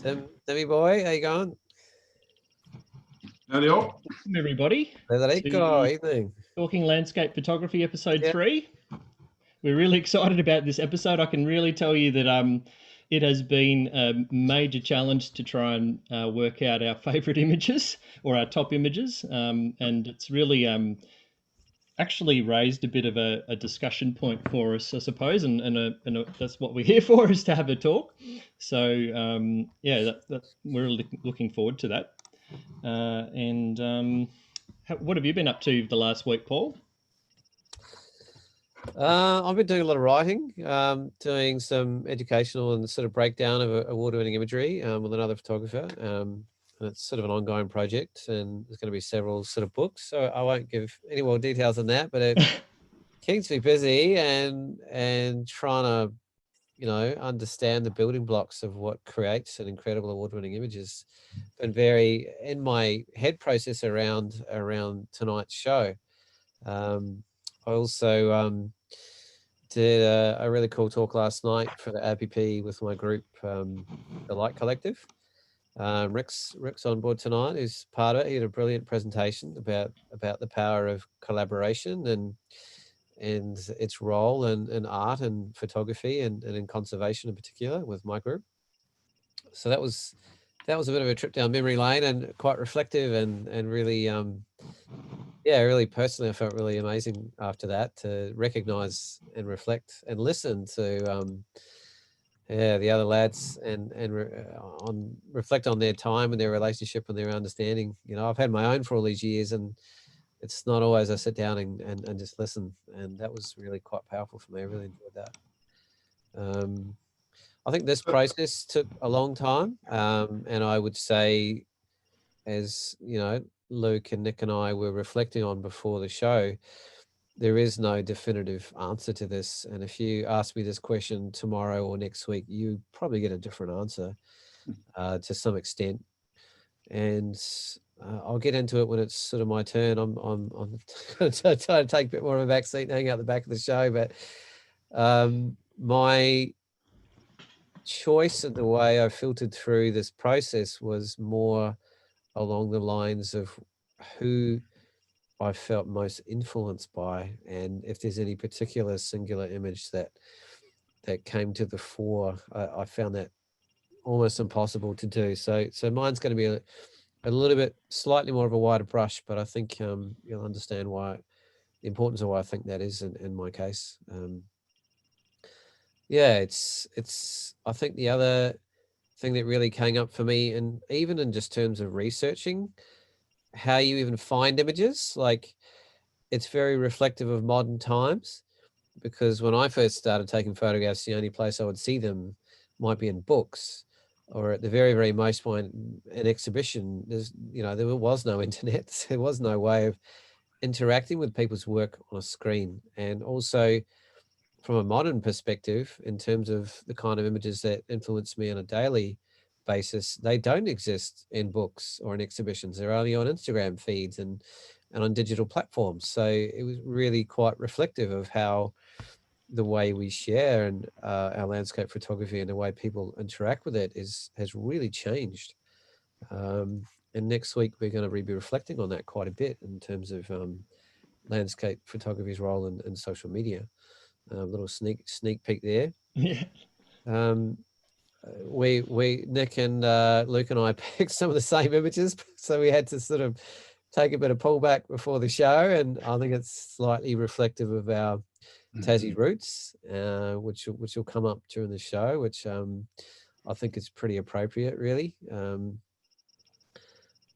Timmy boy, how you going? Howdy all. Welcome everybody Federico, to evening. Talking Landscape Photography episode Yeah. 3. We're really excited about this episode. I can really tell you that it has been a major challenge to try and work out our favourite images or our top images, and it's really actually raised a bit of a discussion point for us, I suppose, and that's what we're here for, is to have a talk. So we're looking forward to that. What have you been up to the last week, Paul? I've been doing a lot of writing, doing some educational and sort of breakdown of award-winning imagery with another photographer. And it's sort of an ongoing project, and there's going to be several sort of books. So I won't give any more details on that, but it keeps me busy and trying to, understand the building blocks of what creates an incredible award-winning image has been very in my head process around tonight's show. I also did a really cool talk last night for the APP with my group, the Light Collective. Rick's on board tonight, who's part of it. He had a brilliant presentation about the power of collaboration and its role in art and photography and in conservation in particular with my group. So that was a bit of a trip down memory lane and quite reflective and really really personally I felt really amazing after that to recognize and reflect and listen to the other lads and reflect on their time and their relationship and their understanding. I've had my own for all these years, and it's not always I sit down and just listen, and that was really quite powerful for me. I really enjoyed that. I think this process took a long time, and I would say, as Luke and Nick and I were reflecting on before the show, there is no definitive answer to this. And if you ask me this question tomorrow or next week, you probably get a different answer to some extent. And I'll get into it when it's sort of my turn. I'm going to try to take a bit more of a back seat and hang out the back of the show. But my choice of the way I filtered through this process was more along the lines of who I felt most influenced by, and if there's any particular singular image that came to the fore. I found that almost impossible to do. So mine's going to be a little bit slightly more of a wider brush, but I think you'll understand why the importance of why I think that is in my case. It's I think the other thing that really came up for me, and even in just terms of researching how you even find images, like it's very reflective of modern times, because when I first started taking photographs, the only place I would see them might be in books, or at the very, very most point, an exhibition. There was no internet. There was no way of interacting with people's work on a screen. And also from a modern perspective, in terms of the kind of images that influence me on a daily basis, they don't exist in books or in exhibitions. They're only on Instagram feeds and on digital platforms. So it was really quite reflective of how the way we share and our landscape photography and the way people interact with it has really changed. And next week we're going to be reflecting on that quite a bit in terms of landscape photography's role in social media. A little sneak peek there. Yeah. We Nick and Luke and I picked some of the same images, so we had to sort of take a bit of pullback before the show, and I think it's slightly reflective of our Tassie roots, which will come up during the show, which I think is pretty appropriate, really.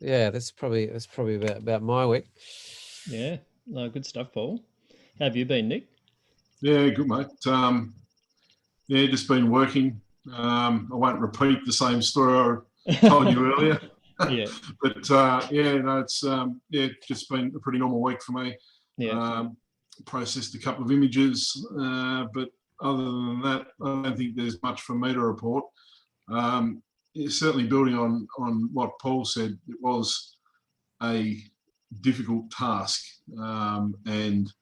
That's probably about my week. Yeah, no, good stuff, Paul. How have you been, Nick? Yeah, good mate. Just been working. I won't repeat the same story I told you earlier. Yeah. But it's just been a pretty normal week for me. Yeah. Processed a couple of images, but other than that, I don't think there's much for me to report. Certainly building on what Paul said, it was a difficult task, and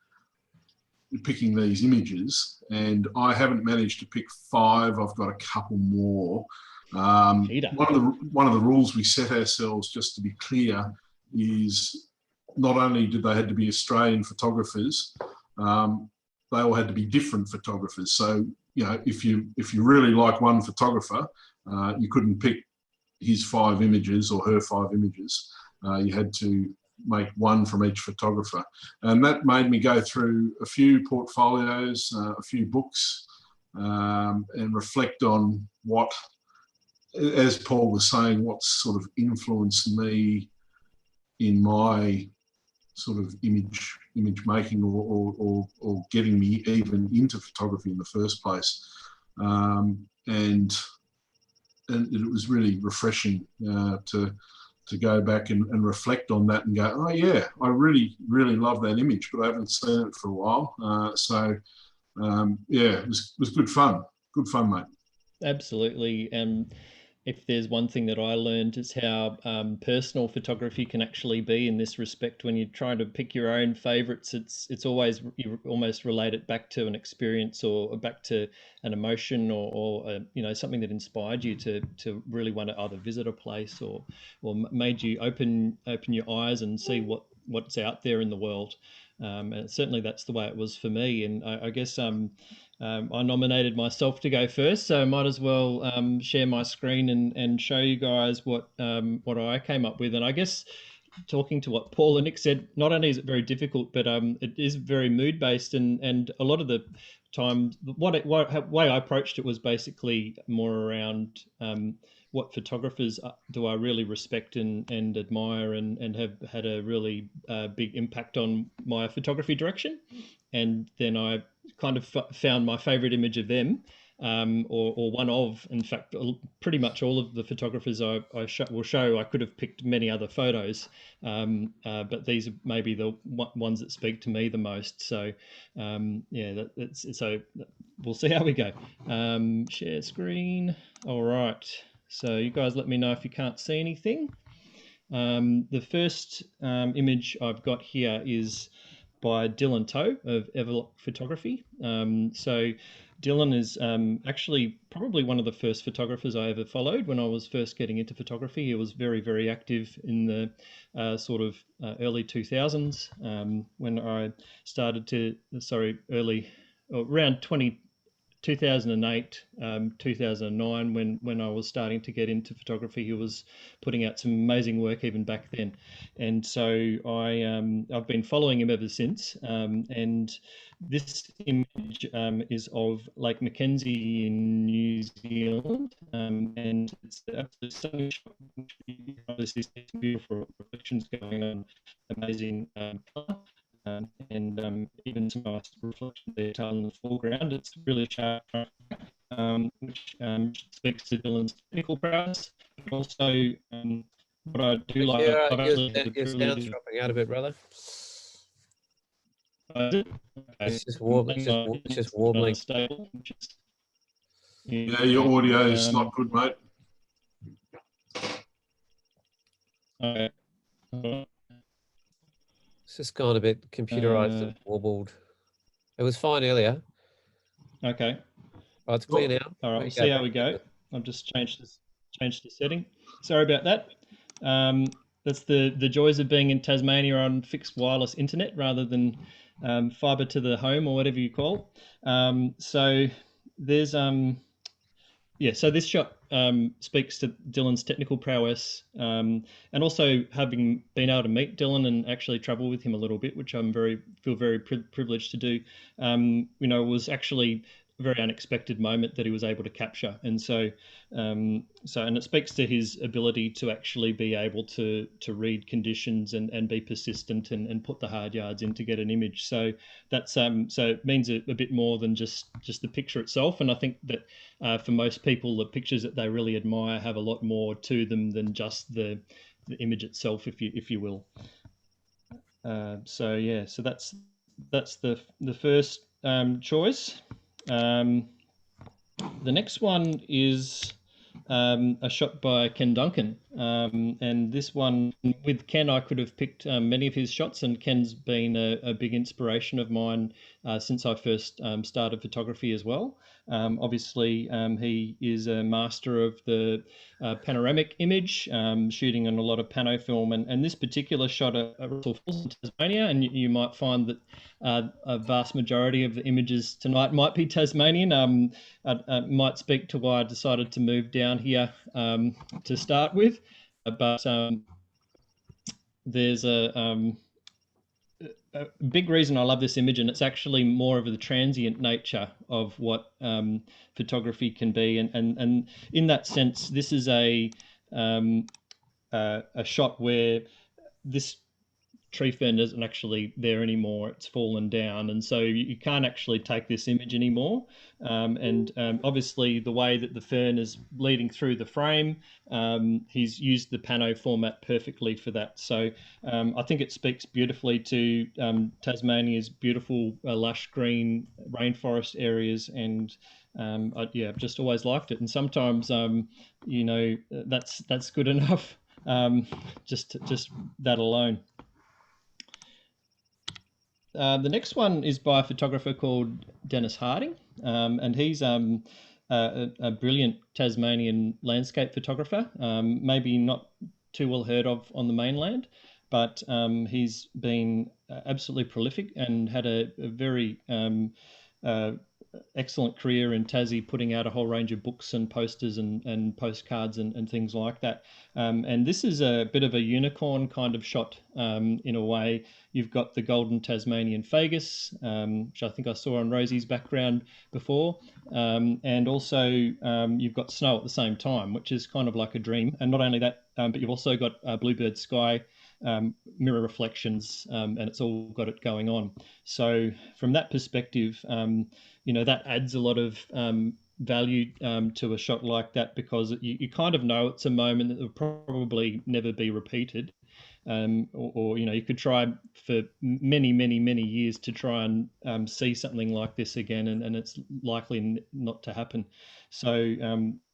picking these images, and I haven't managed to pick 5. I've got a couple more, Peter. One of the rules we set ourselves, just to be clear, is not only did they had to be Australian photographers, they all had to be different photographers. So, you know, if you really like one photographer, you couldn't pick his 5 images or her 5 images. You had to make one from each photographer. And that made me go through a few portfolios, a few books, and reflect on what, as Paul was saying, what sort of influenced me in my sort of image making or getting me even into photography in the first place. And it was really refreshing to go back and reflect on that and go, oh yeah, I really love that image, but I haven't seen it for a while. Yeah, it was good fun. Good fun, mate. Absolutely. And if there's one thing that I learned, is how personal photography can actually be in this respect. When you're trying to pick your own favorites, it's always, you almost relate it back to an experience or back to an emotion or you know, something that inspired you to really want to either visit a place or made you open your eyes and see what's out there in the world. And certainly that's the way it was for me. And I guess I nominated myself to go first, so I might as well share my screen and show you guys what I came up with. And I guess, talking to what Paul and Nick said, not only is it very difficult, but it is very mood based, and a lot of the time, way I approached it was basically more around what photographers do I really respect and admire and have had a really big impact on my photography direction. And then I kind of found my favorite image of them, or one of, in fact, pretty much all of the photographers I will show. I could have picked many other photos, but these are maybe the ones that speak to me the most. So, yeah, so we'll see how we go. Share screen. All right. So you guys let me know if you can't see anything. The first image I've got here is by Dylan Toe of Everlock Photography. So Dylan is actually probably one of the first photographers I ever followed when I was first getting into photography. He was very, very active in the sort of early 2000s when I started to, around 2008, 2009, when I was starting to get into photography. He was putting out some amazing work even back then, and so I've been following him ever since. And this image is of Lake Mackenzie in New Zealand, and it's absolutely stunning shot. There's these beautiful reflections going on, amazing colour. And even some nice reflection detail in the foreground. It's really sharp, which speaks to Dylan's technical prowess, but also what I do like. Your sound's dropping out a bit, brother. Okay. It's just warbling. Yeah, your audio is not good, mate. Okay. It's just gone a bit computerized and warbled. It was fine earlier. Okay. Oh, it's clear now. All right, we'll see how we go. I've just changed the setting. Sorry about that. That's the joys of being in Tasmania on fixed wireless internet rather than fibre to the home or whatever you call. So there's so this shot speaks to Dylan's technical prowess, and also having been able to meet Dylan and actually travel with him a little bit, which feel very privileged to do. You know, it was actually a very unexpected moment that he was able to capture, and so and it speaks to his ability to actually be able to read conditions and be persistent and put the hard yards in to get an image. So that's so it means a bit more than just the picture itself. And I think that for most people, the pictures that they really admire have a lot more to them than just the image itself, if you will. So that's the first choice. The next one is a shot by Ken Duncan, and this one, with Ken, I could have picked many of his shots, and Ken's been a big inspiration of mine since I first started photography as well. Obviously, he is a master of the panoramic image, shooting on a lot of pano film, and this particular shot at Russell Falls in Tasmania, and you might find that a vast majority of the images tonight might be Tasmanian. I might speak to why I decided to move down here to start with, but there's a big reason I love this image, and it's actually more of the transient nature of what photography can be, and in that sense, this is a shot where this tree fern isn't actually there anymore. It's fallen down, and so you can't actually take this image anymore. Obviously, the way that the fern is leading through the frame, he's used the pano format perfectly for that. So I think it speaks beautifully to Tasmania's beautiful lush green rainforest areas, and I've just always liked it. And sometimes that's good enough. Just that alone. The next one is by a photographer called Dennis Harding, and he's a brilliant Tasmanian landscape photographer, maybe not too well heard of on the mainland, but he's been absolutely prolific and had a very excellent career in Tassie, putting out a whole range of books and posters and postcards and things like that. And this is a bit of a unicorn kind of shot in a way. You've got the golden Tasmanian fagus, which I think I saw on Rosie's background before. And also you've got snow at the same time, which is kind of like a dream. And not only that, but you've also got bluebird sky, mirror reflections, and it's all got it going on. So from that perspective, that adds a lot of value to a shot like that, because you kind of know it's a moment that will probably never be repeated. Or you could try for many, many, many years to try and see something like this again, and it's likely not to happen. So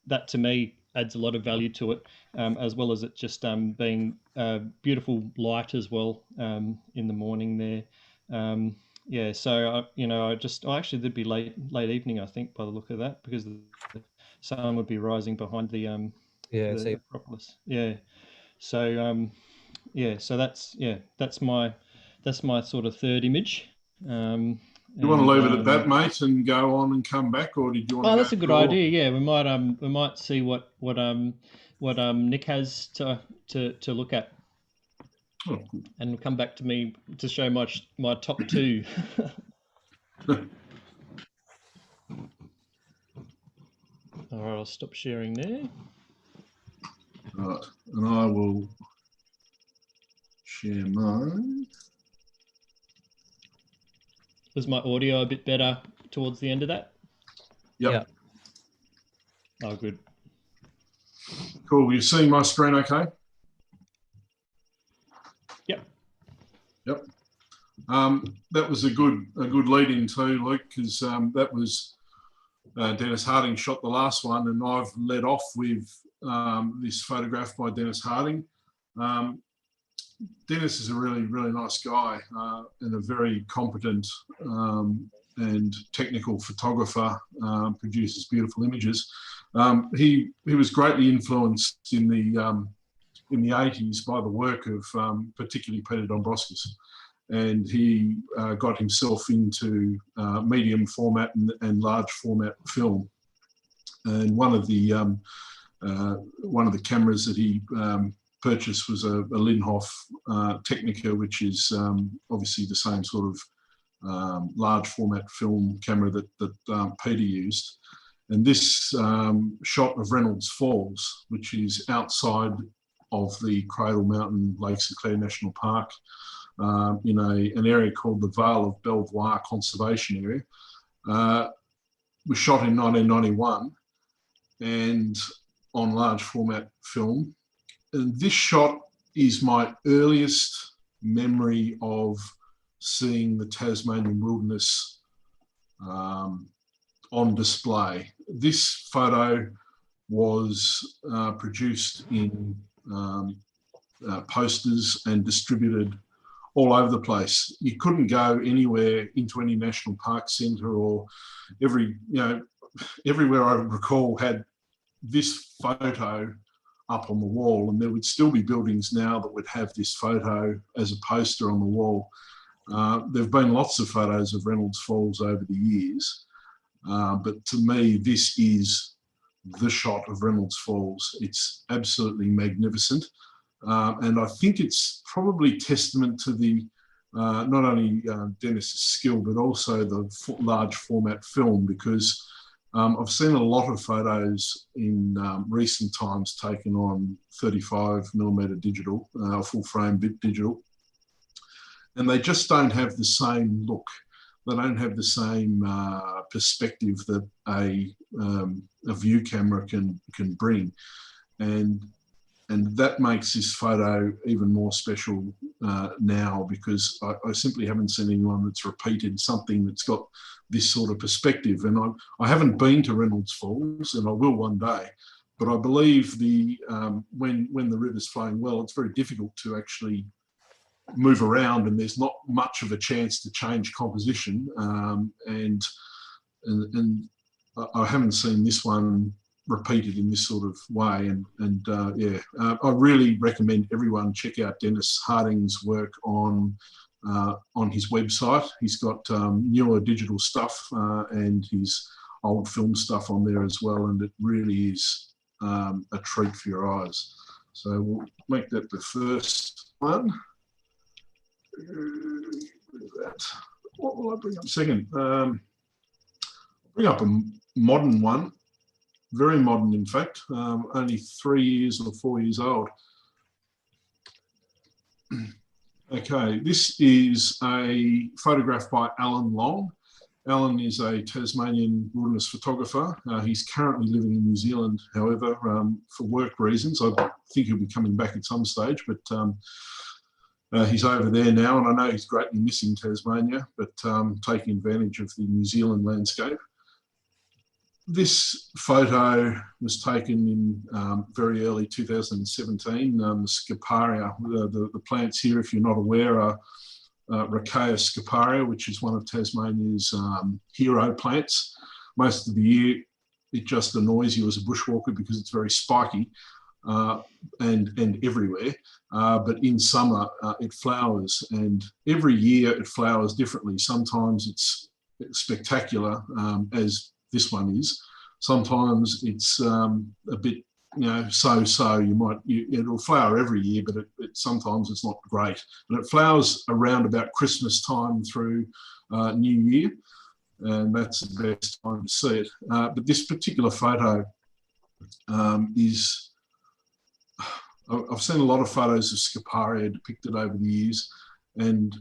that to me adds a lot of value to it, as well as it just being beautiful light as well in the morning there. So actually there'd be late evening, I think, by the look of that, because the sun would be rising behind the Acropolis. Yeah. So so that's my sort of third image. You want to leave it at that, mate, and go on and come back, or did you want to? Oh, that's a good idea. Yeah, we might see what Nick has to look at, and we'll come back to me to show my top two. All right, I'll stop sharing there. Right, and I will share mine. Was my audio a bit better towards the end of that? Yep. Yeah. Oh, good. Cool. You seeing my screen okay? Yep. That was a good lead in too, Luke, because that was Dennis Harding shot the last one, and I've led off with this photograph by Dennis Harding. Dennis is a really, really nice guy and a very competent and technical photographer, produces beautiful images. He was greatly influenced in the 80s by the work of particularly Peter Dombrovskis, and he got himself into medium format and large format film. And one of the cameras that he purchased was a Linhof Technica, which is obviously the same sort of large format film camera that Peter used. And this shot of Reynolds Falls, which is outside of the Cradle Mountain Lake St Clair National Park, in an area called the Vale of Belvoir Conservation Area, was shot in 1991 and on large format film. And this shot is my earliest memory of seeing the Tasmanian wilderness on display. This photo was produced in posters and distributed all over the place. You couldn't go anywhere into any national park centre, or everywhere I recall had this photo up on the wall, and there would still be buildings now that would have this photo as a poster on the wall. There have been lots of photos of Reynolds Falls over the years, but to me, this is the shot of Reynolds Falls. It's absolutely magnificent. And I think it's probably testament to the not only Dennis's skill, but also the large format film, because I've seen a lot of photos in recent times taken on 35mm digital, full frame bit digital, and they just don't have the same look. They don't have the same perspective that a view camera can bring, and that makes this photo even more special now, because I simply haven't seen anyone that's repeated something that's got this sort of perspective. And I haven't been to Reynolds Falls, and I will one day, but I believe when the river's flowing well, it's very difficult to actually move around, and there's not much of a chance to change composition. And I haven't seen this one repeated in this sort of way. I really recommend everyone check out Dennis Harding's work on his website. He's got newer digital stuff and his old film stuff on there as well, and it really is a treat for your eyes. So we'll make that the first one. What will I bring up second? Bring up a modern one, very modern in fact, only 3 years or 4 years old. Okay, this is a photograph by Alan Long. Alan is a Tasmanian wilderness photographer. He's currently living in New Zealand, however, for work reasons. I think he'll be coming back at some stage, but he's over there now, and I know he's greatly missing Tasmania, but taking advantage of the New Zealand landscape. This photo was taken in very early 2017. The Scoparia, the plants here, if you're not aware, are Ricea scoparia, which is one of Tasmania's hero plants. Most of the year, it just annoys you as a bushwalker because it's very spiky and everywhere. But in summer, it flowers, and every year it flowers differently. Sometimes it's spectacular, as this one is. Sometimes it's a bit, so-so. It'll flower every year, but sometimes it's not great. And it flowers around about Christmas time through New Year, and that's the best time to see it. But this particular photo is, I've seen a lot of photos of Scoparia depicted over the years, and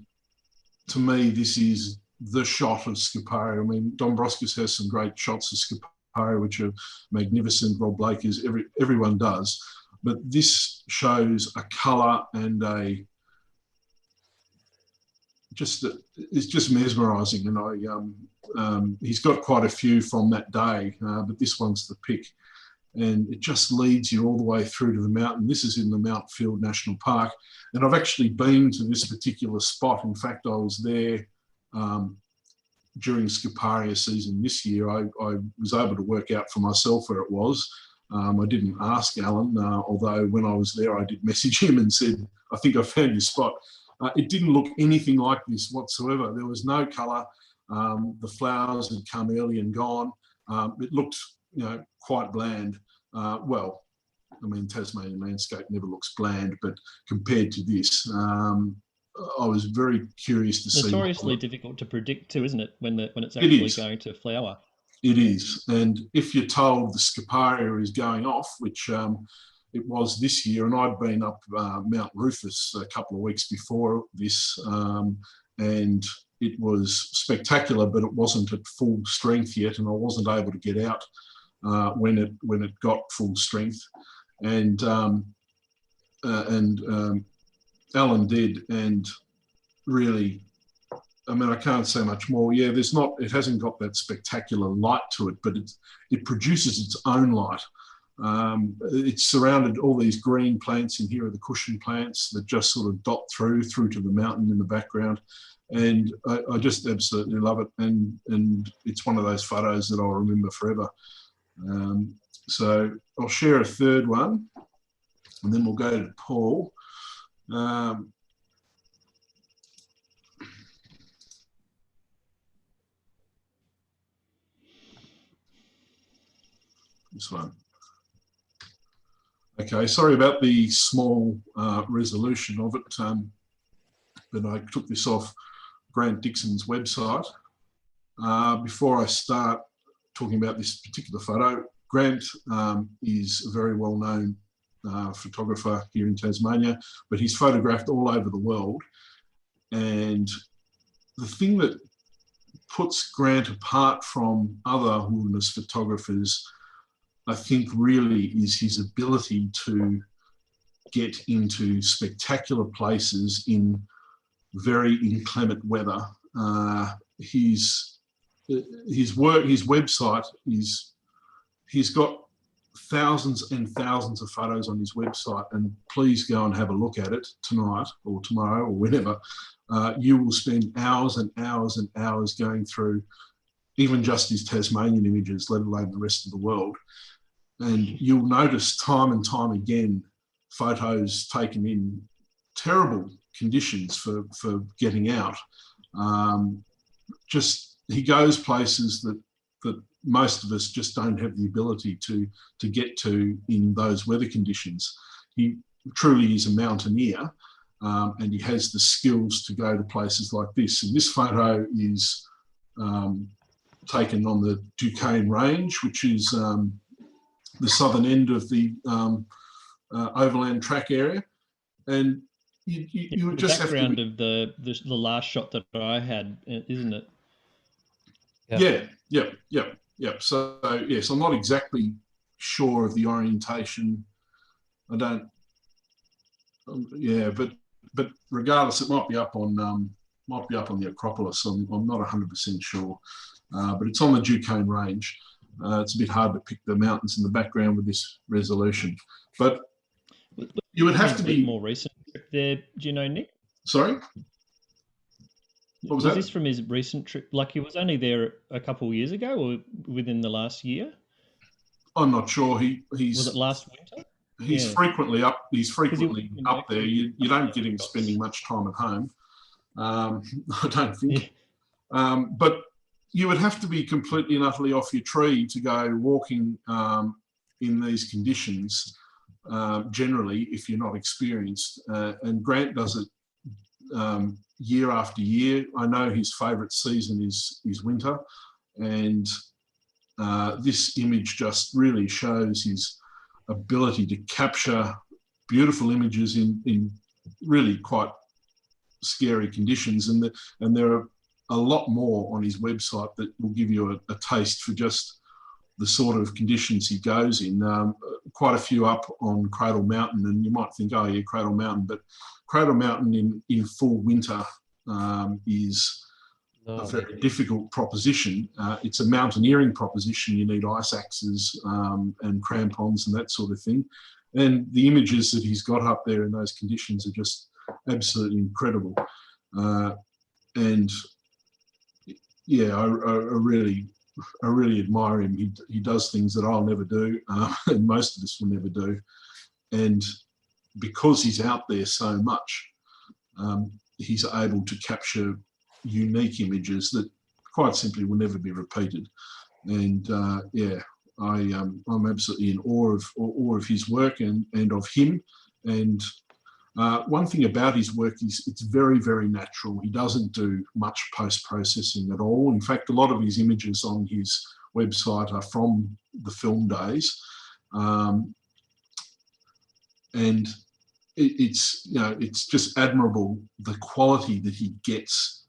to me, this is the shot of Scoparia. I mean, Dombrovskis has some great shots of Scoparia, which are magnificent. Rob Blake is, everyone does. But this shows a colour and it's just mesmerising. And he's got quite a few from that day, but this one's the pick. And it just leads you all the way through to the mountain. This is in the Mount Field National Park. And I've actually been to this particular spot. In fact, I was there during Scoparia season this year. I was able to work out for myself where it was. I didn't ask Alan, although when I was there, I did message him and said, I think I found your spot. It didn't look anything like this whatsoever. There was no colour. The flowers had come early and gone. It looked, quite bland. Well, I mean, Tasmanian landscape never looks bland, but compared to this, I was very curious to see. Notoriously difficult to predict too, isn't it, when it's actually going to flower? It is. And if you're told the Scoparia is going off, which it was this year, and I'd been up Mount Rufus a couple of weeks before this, and it was spectacular, but it wasn't at full strength yet, and I wasn't able to get out when it got full strength. And Alan did, and really, I mean, I can't say much more. Yeah, it hasn't got that spectacular light to it, but it produces its own light. It's surrounded, all these green plants in here are the cushion plants that just sort of dot through to the mountain in the background. And I just absolutely love it. And it's one of those photos that I'll remember forever. So I'll share a third one, and then we'll go to Paul. This one. Okay, sorry about the small resolution of it, but I took this off Grant Dixon's website. Before I start talking about this particular photo, Grant is a very well-known photographer here in Tasmania, but he's photographed all over the world. And the thing that puts Grant apart from other wilderness photographers, I think, really is his ability to get into spectacular places in very inclement weather. His website he's got thousands and thousands of photos on his website, and please go and have a look at it tonight or tomorrow or whenever. You will spend hours and hours and hours going through even just his Tasmanian images, let alone the rest of the world. And you'll notice time and time again photos taken in terrible conditions for getting out. He goes places that most of us just don't have the ability to get to in those weather conditions. He truly is a mountaineer, and he has the skills to go to places like this. And this photo is taken on the Duquesne Range, which is the southern end of the overland track area. And you would just have to... background of the last shot that I had, isn't it? Yeah. So yes, I'm not exactly sure of the orientation. I don't. But regardless, it might be up on the Acropolis. I'm not 100% sure, but it's on the Duquesne Range. It's a bit hard to pick the mountains in the background with this resolution, but you would have to be more recent trip there. Do you know, Nick? Sorry. What was that? This from his recent trip? Like, he was only there a couple of years ago, or within the last year? I'm not sure. Was it last winter? He's frequently up. He's frequently up there. You don't get him spending much time at home. I don't think. Yeah. But you would have to be completely and utterly off your tree to go walking in these conditions. Generally, if you're not experienced, and Grant does it year after year. I know his favourite season is winter, and this image just really shows his ability to capture beautiful images in really quite scary conditions. And there are a lot more on his website that will give you a taste for just the sort of conditions he goes in. Quite a few up on Cradle Mountain, and you might think, oh yeah, Cradle Mountain, but Cradle Mountain in full winter is a very difficult proposition. It's a mountaineering proposition. You need ice axes and crampons and that sort of thing. And the images that he's got up there in those conditions are just absolutely incredible. And yeah, I really admire him. He does things that I'll never do, and most of us will never do. And because he's out there so much, he's able to capture unique images that quite simply will never be repeated. And I'm absolutely in awe of his work and of him. And one thing about his work is it's very, very natural. He doesn't do much post-processing at all. In fact, a lot of his images on his website are from the film days. And it's just admirable, the quality that he gets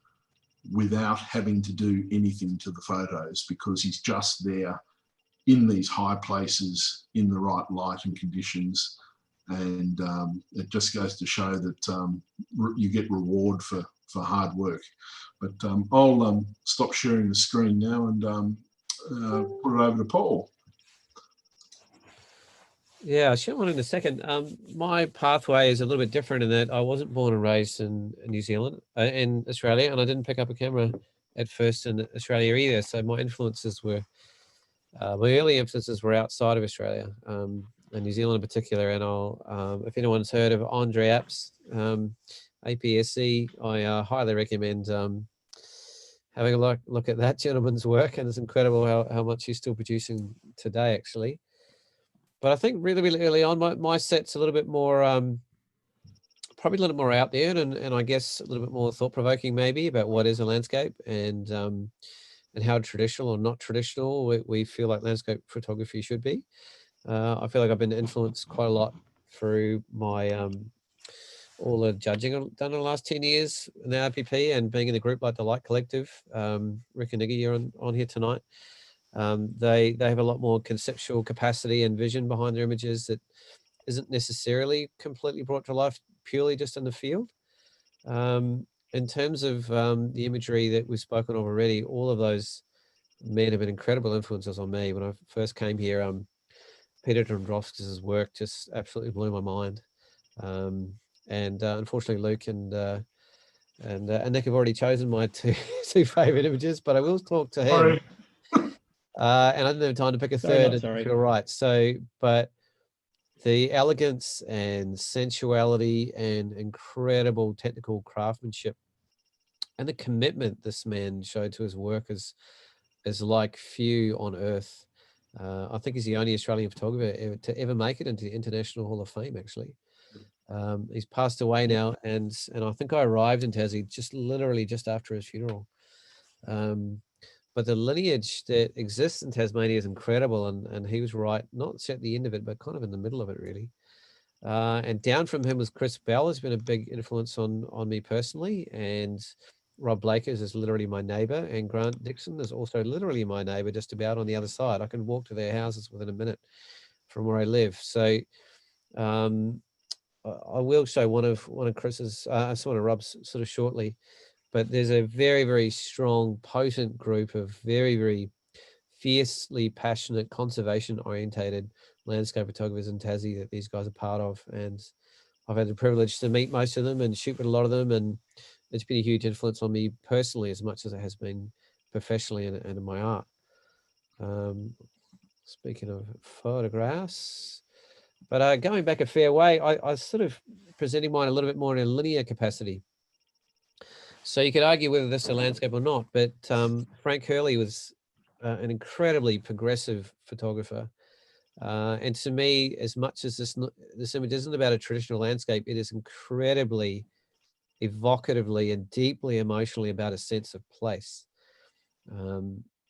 without having to do anything to the photos, because he's just there in these high places in the right light and conditions. And it just goes to show that you get reward for hard work. But I'll stop sharing the screen now and put it over to Paul. Yeah, I'll share one in a second. My pathway is a little bit different in that I wasn't born and raised in New Zealand, in Australia, and I didn't pick up a camera at first in Australia either. So my my early influences were outside of Australia, and New Zealand in particular. And if anyone's heard of Andre Apps, APSC, I highly recommend having a look at that gentleman's work. And it's incredible how much he's still producing today, actually. But I think really, really early on, my set's a little bit more, probably a little more out there, and I guess a little bit more thought provoking, maybe, about what is a landscape and how traditional or not traditional we feel like landscape photography should be. I feel like I've been influenced quite a lot through my all the judging I've done in the last 10 years in the RPP and being in a group like the Light Collective. Rick and Niggy, you're on here tonight. They have a lot more conceptual capacity and vision behind their images that isn't necessarily completely brought to life purely just in the field. In terms of the imagery that we've spoken of already, all of those men have been incredible influences on me. When I first came here, Peter Dombrovskis' work just absolutely blew my mind. And unfortunately, Luke and Nick have already chosen my two favorite images, but I will talk to him. Sorry. And I didn't have time to pick a third. I didn't feel right. So, but the elegance and sensuality and incredible technical craftsmanship and the commitment this man showed to his work is like few on earth. I think he's the only Australian photographer to ever make it into the International Hall of Fame, actually. He's passed away now, and I think I arrived in Tassie literally just after his funeral. But the lineage that exists in Tasmania is incredible, and he was right, not at the end of it, but kind of in the middle of it, really. And down from him was Chris Bell, has been a big influence on me personally, and Rob Blakers is literally my neighbour, and Grant Dixon is also literally my neighbour, just about on the other side. I can walk to their houses within a minute from where I live. So I will show one of Chris's, one of Rob's sort of shortly. But there's a very, very strong, potent group of very, very fiercely passionate, conservation-orientated landscape photographers in Tassie that these guys are part of. And I've had the privilege to meet most of them and shoot with a lot of them. And it's been a huge influence on me personally as much as it has been professionally and in my art. Speaking of photographs, but going back a fair way, I sort of presenting mine a little bit more in a linear capacity. So you could argue whether this is a landscape or not, but Frank Hurley was an incredibly progressive photographer. And to me, as much as this image isn't about a traditional landscape, it is incredibly evocatively and deeply emotionally about a sense of place.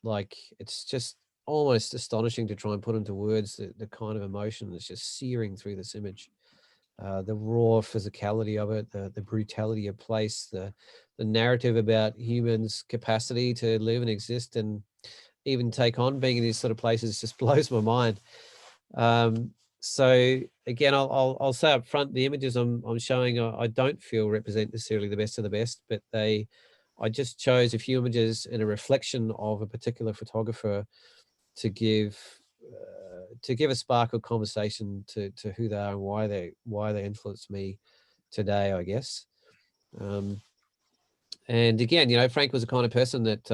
Like it's just almost astonishing to try and put into words the kind of emotion that's just searing through this image. The raw physicality of it, the brutality of place, the narrative about humans' capacity to live and exist and even take on being in these sort of places just blows my mind. So again, I'll say up front, the images I'm showing, I don't feel represent necessarily the best of the best, but I just chose a few images in a reflection of a particular photographer to give a spark of conversation to who they are and why they influenced me today, I guess. And again, Frank was the kind of person that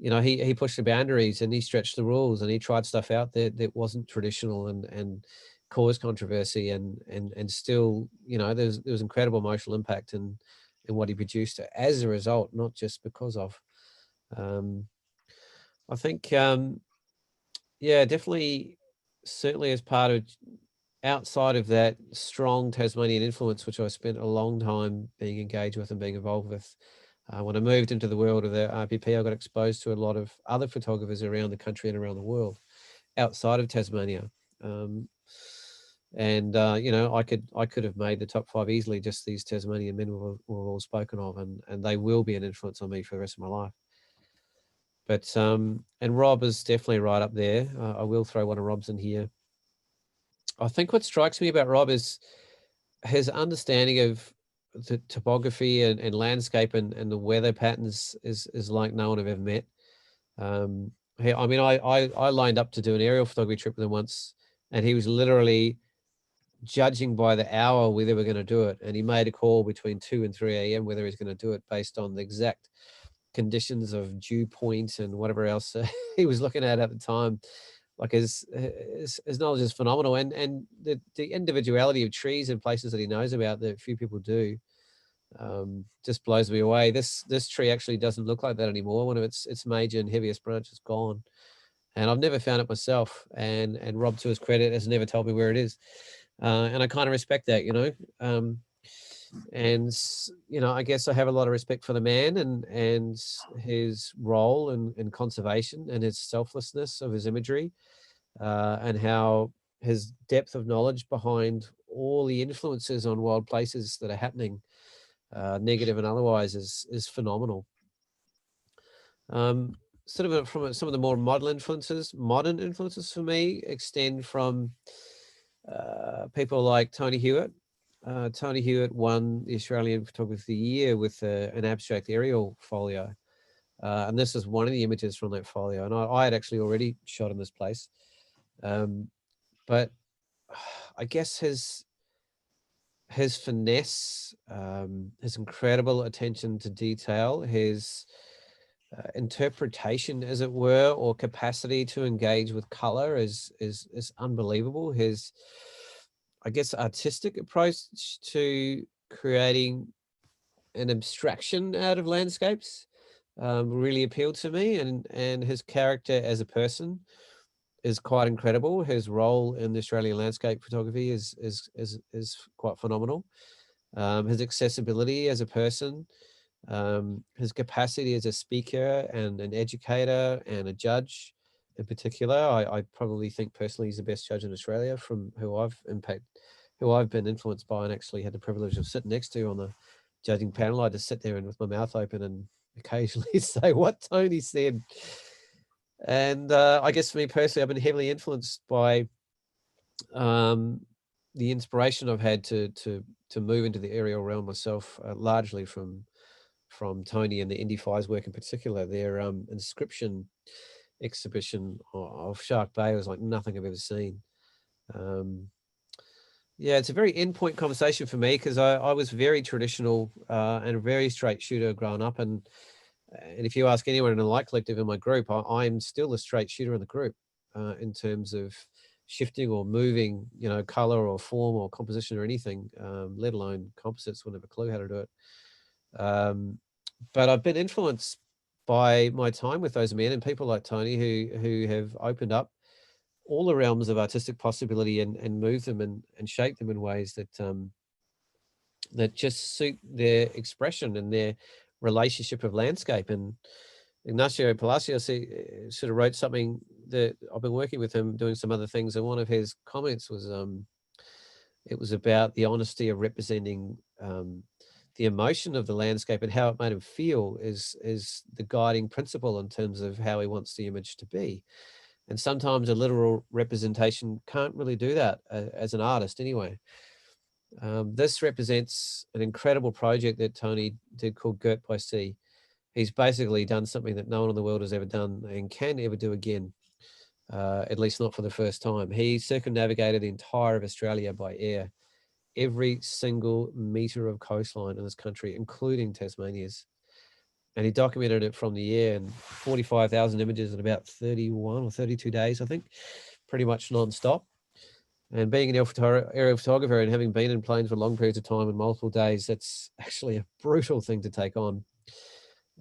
he pushed the boundaries and he stretched the rules and he tried stuff out that wasn't traditional and caused controversy and still there was incredible emotional impact in what he produced as a result, not just because of. I think definitely, certainly as part of outside of that strong Tasmanian influence, which I spent a long time being engaged with and being involved with. When I moved into the world of the RPP, I got exposed to a lot of other photographers around the country and around the world outside of Tasmania. I could have made the top 5 easily, just these Tasmanian men we've all spoken of, and they will be an influence on me for the rest of my life. But, and Rob is definitely right up there. I will throw one of Rob's in here. I think what strikes me about Rob is his understanding of the topography and landscape and the weather patterns is like no one I've ever met. I lined up to do an aerial photography trip with him once and he was literally judging by the hour whether we're going to do it. And he made a call between 2 and 3 a.m. whether he's going to do it based on the exact conditions of dew point and whatever else he was looking at the time. Like his knowledge is phenomenal, and the individuality of trees in places that he knows about that few people do just blows me away. This tree actually doesn't look like that anymore. One of its major and heaviest branch is gone, and I've never found it myself. And Rob, to his credit, has never told me where it is. And I kind of respect that, and I guess I have a lot of respect for the man and his role in conservation and his selflessness of his imagery, and how his depth of knowledge behind all the influences on wild places that are happening, negative and otherwise, is phenomenal. From some of the more modern influences for me extend from people like Tony Hewitt. Tony Hewitt won the Australian Photographer of the Year with an abstract aerial folio. And this is one of the images from that folio. And I had actually already shot in this place. But I guess his finesse, his incredible attention to detail, his interpretation, as it were, or capacity to engage with color is unbelievable. His, I guess, artistic approach to creating an abstraction out of landscapes really appealed to me, and his character as a person is quite incredible. His role in the Australian landscape photography is quite phenomenal. His accessibility as a person, his capacity as a speaker and an educator and a judge in particular. I probably think personally he's the best judge in Australia from who I've been influenced by and actually had the privilege of sitting next to on the judging panel. I just sit there and with my mouth open and occasionally say what Tony said. And I guess for me personally, I've been heavily influenced by the inspiration I've had to move into the aerial realm myself, largely from Tony and the Indy Fives work in particular. Their inscription exhibition of Shark Bay was like nothing I've ever seen. Yeah, it's a very endpoint conversation for me because I was very traditional and a very straight shooter growing up. And if you ask anyone in the Light Collective in my group, I'm still a straight shooter in the group in terms of shifting or moving, color or form or composition or anything, let alone composites. Wouldn't have a clue how to do it. But I've been influenced by my time with those men and people like Tony who have opened up all the realms of artistic possibility and moved them and shaped them in ways that just suit their expression and their relationship of landscape. And Ignacio Palacios sort of wrote something that I've been working with him doing some other things, and one of his comments was it was about the honesty of representing the emotion of the landscape and how it made him feel is the guiding principle in terms of how he wants the image to be. And sometimes a literal representation can't really do that as an artist anyway. This represents an incredible project that Tony did called Girt by Sea. He's basically done something that no one in the world has ever done and can ever do again, at least not for the first time. He circumnavigated the entire of Australia by air, every single meter of coastline in this country, including Tasmania's. And he documented it from the air, and 45,000 images in about 31 or 32 days, I think, pretty much non-stop. And being an aerial photographer and having been in planes for long periods of time and multiple days, that's actually a brutal thing to take on,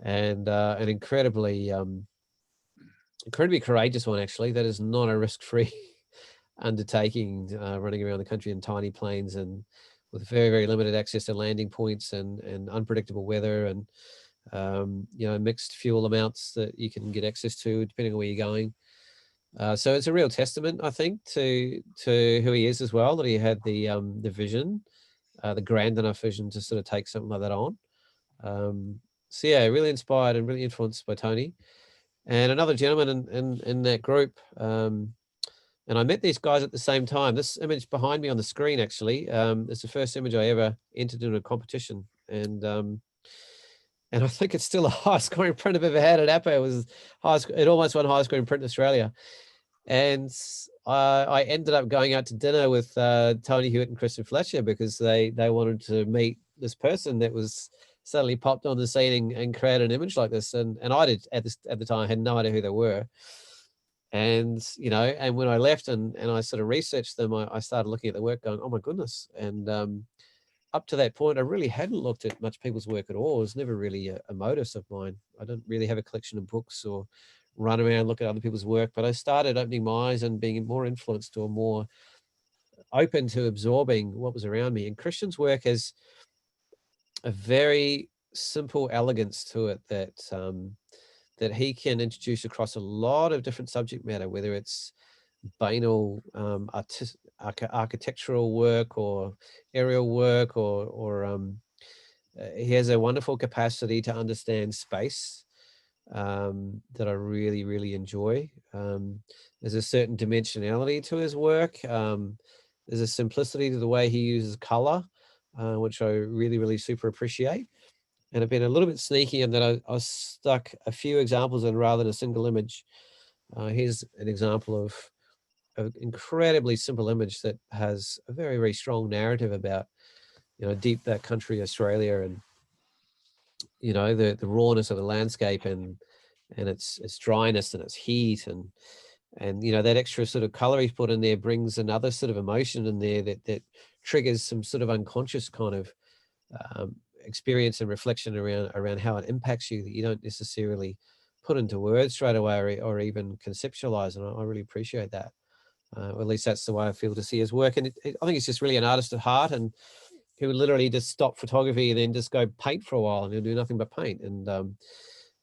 and an incredibly courageous one, actually. That is not a risk-free undertaking, running around the country in tiny planes and with very, very limited access to landing points and unpredictable weather and mixed fuel amounts that you can get access to depending on where you're going. So it's a real testament, I think, to who he is as well, that he had the vision, the grand enough vision to sort of take something like that on. So yeah, really inspired and really influenced by Tony. And another gentleman in that group, and I met these guys at the same time. This image behind me on the screen, actually, is the first image I ever entered in a competition. And I think it's still the highest scoring print I've ever had at APA. It almost won highest scoring print in Australia. And I ended up going out to dinner with Tony Hewitt and Kristen Fletcher because they wanted to meet this person that was suddenly popped on the scene and created an image like this. And I did at the time, I had no idea who they were. And, you know, and when I left and I sort of researched them, I started looking at the work going, oh my goodness. And up to that point, I really hadn't looked at much people's work at all. It was never really a modus of mine. I don't really have a collection of books or run around, look at other people's work, but I started opening my eyes and being more influenced or more open to absorbing what was around me. And Christian's work has a very simple elegance to it that that he can introduce across a lot of different subject matter, whether it's banal architectural work or aerial work, or he has a wonderful capacity to understand space that I really, really enjoy. There's a certain dimensionality to his work. There's a simplicity to the way he uses color, which I really, really super appreciate. And I've been a little bit sneaky in that I stuck a few examples in rather than a single image. Here's an example of an incredibly simple image that has a very, very strong narrative about, you know, deep that country, Australia, and, you know, the rawness of the landscape and its dryness and its heat and you know, that extra sort of color he's put in there brings another sort of emotion in there that triggers some sort of unconscious kind of experience and reflection around how it impacts you that you don't necessarily put into words straight away or even conceptualize. And I really appreciate that. Or at least that's the way I feel to see his work. And I think he's just really an artist at heart, and he would literally just stop photography and then just go paint for a while, and he'll do nothing but paint. And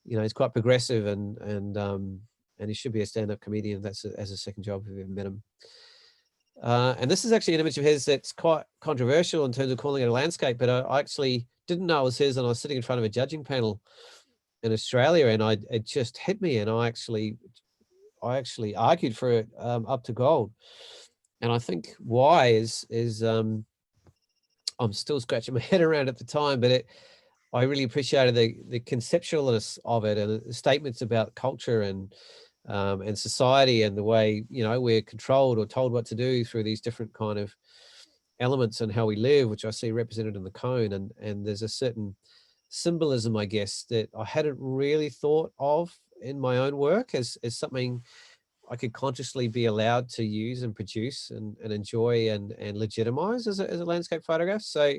you know, he's quite progressive, and he should be a stand-up comedian. That's as a second job if you've ever met him. And this is actually an image of his that's quite controversial in terms of calling it a landscape, but I actually didn't know it was his, and I was sitting in front of a judging panel in Australia, and it just hit me, and I actually argued for it up to gold. And I think why is I'm still scratching my head around at the time, but I really appreciated the conceptualness of it and the statements about culture and society and the way, you know, we're controlled or told what to do through these different kind of elements and how we live, which I see represented in the cone. And there's a certain symbolism, I guess, that I hadn't really thought of in my own work as something I could consciously be allowed to use and produce and enjoy and legitimize as a landscape photograph. So,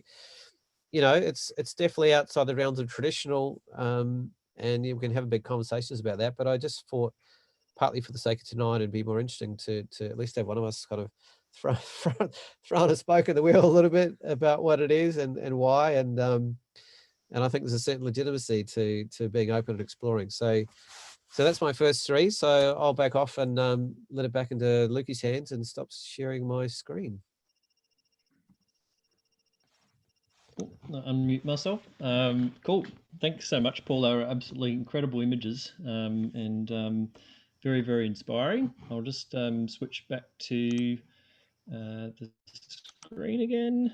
you know, it's definitely outside the realms of traditional, and you can have big conversations about that. But I just thought, partly for the sake of tonight, it'd be more interesting to at least have one of us kind of throw a spoke in the wheel a little bit about what it is and why. And I think there's a certain legitimacy to being open and exploring. So that's my first three. So I'll back off and let it back into Lukey's hands and stop sharing my screen. Cool. Unmute myself. Cool. Thanks so much, Paul. They were absolutely incredible images and very, very inspiring. I'll just switch back to the screen again.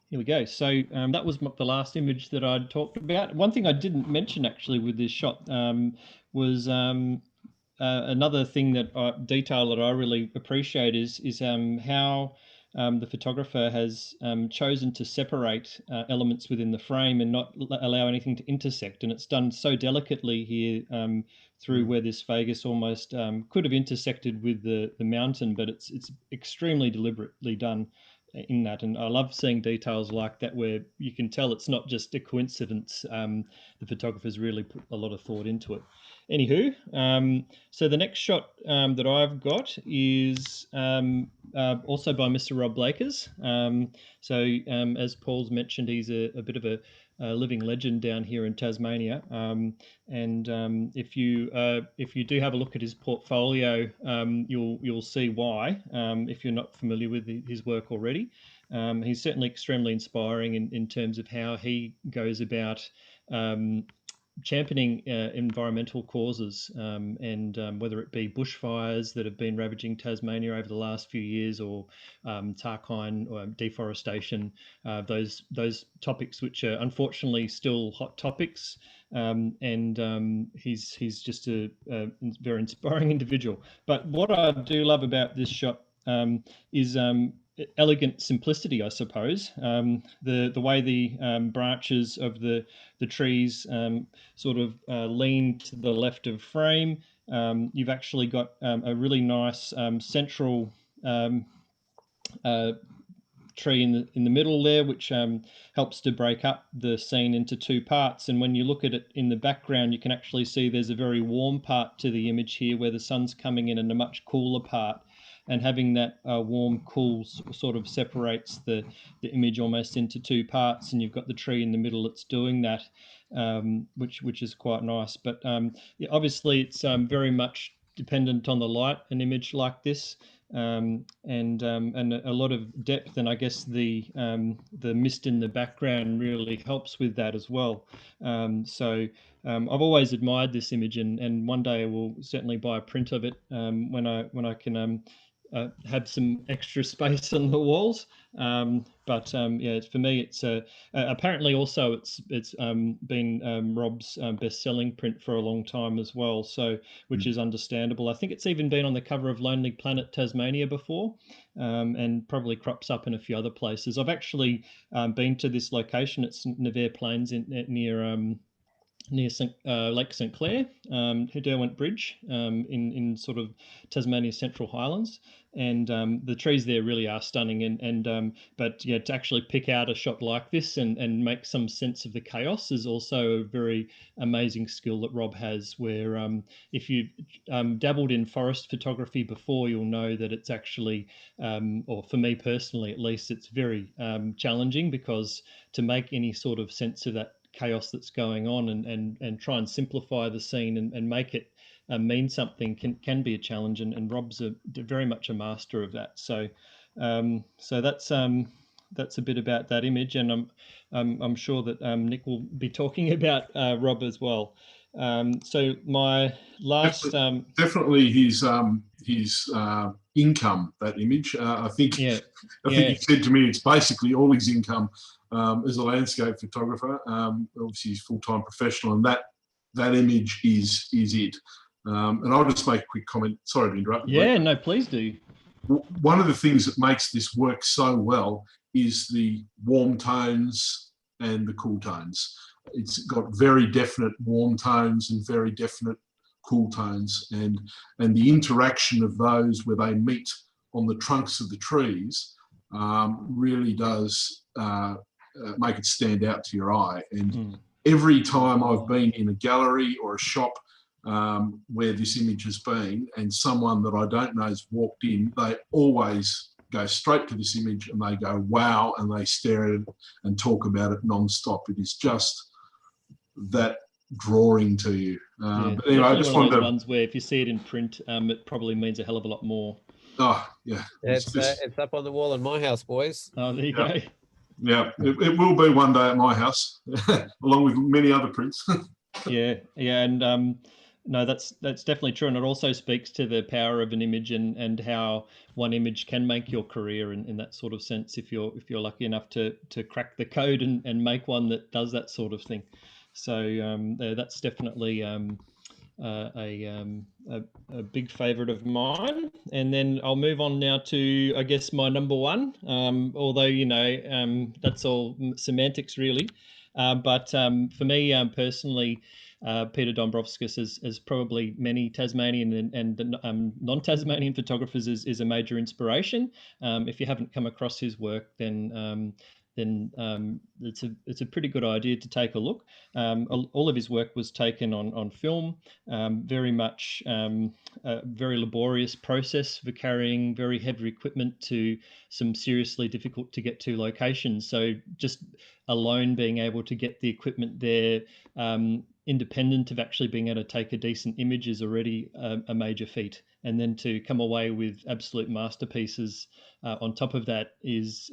Here we go. So that was the last image that I'd talked about. One thing I didn't mention actually with this shot was another thing detail that I really appreciate is how the photographer has chosen to separate elements within the frame and not allow anything to intersect. And it's done so delicately here through where this Vegas almost could have intersected with the mountain, but it's extremely deliberately done in that. And I love seeing details like that where you can tell it's not just a coincidence. The photographer's really put a lot of thought into it. Anywho, so the next shot that I've got is also by Mr. Rob Blakers. As Paul's mentioned, he's a bit of a living legend down here in Tasmania. If you do have a look at his portfolio, you'll see why. If you're not familiar with his work already, he's certainly extremely inspiring in terms of how he goes about championing environmental causes, and whether it be bushfires that have been ravaging Tasmania over the last few years, or Tarkine or deforestation, those topics which are unfortunately still hot topics. He's just a very inspiring individual. But what I do love about this shot is elegant simplicity, I suppose. The way the branches of the trees sort of lean to the left of frame. You've actually got a really nice central tree in the middle there, which helps to break up the scene into two parts. And when you look at it in the background, you can actually see there's a very warm part to the image here where the sun's coming in, and a much cooler part. And having that warm, cool sort of separates the image almost into two parts, and you've got the tree in the middle that's doing that, which is quite nice. But yeah, obviously it's very much dependent on the light, an image like this. And a lot of depth, and I guess the mist in the background really helps with that as well. So I've always admired this image, and one day I will certainly buy a print of it when I can have some extra space on the walls. Yeah, for me, it's apparently also it's been Rob's best-selling print for a long time as well. So, which is understandable. I think it's even been on the cover of Lonely Planet Tasmania before, and probably crops up in a few other places. I've actually been to this location. It's Nevere Plains near Lake St Clair, Derwent Bridge, in sort of Tasmania's Central Highlands, and the trees there really are stunning. But yeah, to actually pick out a shot like this and make some sense of the chaos is also a very amazing skill that Rob has. Where if you dabbled in forest photography before, you'll know that it's actually, or for me personally at least, it's very challenging, because to make any sort of sense of that chaos that's going on and try and simplify the scene and make it mean something can be a challenge, and Rob's very much a master of that. So that's a bit about that image, and I'm sure that Nick will be talking about Rob as well. So my last definitely his income, that image. I think yeah, I think he said to me it's basically all his income as a landscape photographer. Obviously he's a full-time professional, and that image is it. And I'll just make a quick comment. Sorry to interrupt you. Yeah, no, please do. One of the things that makes this work so well is the warm tones and the cool tones. It's got very definite warm tones and very definite cool tones, and the interaction of those where they meet on the trunks of the trees really does make it stand out to your eye. And every time I've been in a gallery or a shop where this image has been, and someone that I don't know has walked in, they always go straight to this image and they go, wow, and they stare at it and talk about it non-stop. It is just that drawing to you. But anyway, I just wanted to... ones where if you see it in print, it probably means a hell of a lot more. Oh, yeah. It's up on the wall in my house, boys. Oh, there you go. Yeah, it will be one day at my house, along with many other prints. yeah, and no, that's definitely true, and it also speaks to the power of an image and how one image can make your career in that sort of sense, if you're lucky enough to crack the code and make one that does that sort of thing. So that's definitely a big favourite of mine. And then I'll move on now to, I guess, my number one. Although that's all semantics really, but for me personally, Peter Dombrovskis, as probably many Tasmanian and non-Tasmanian photographers, is a major inspiration. If you haven't come across his work, then it's a pretty good idea to take a look. All of his work was taken on film, very much a very laborious process for carrying very heavy equipment to some seriously difficult to get to locations. So just alone being able to get the equipment there, independent of actually being able to take a decent image, is already a major feat. And then to come away with absolute masterpieces on top of that is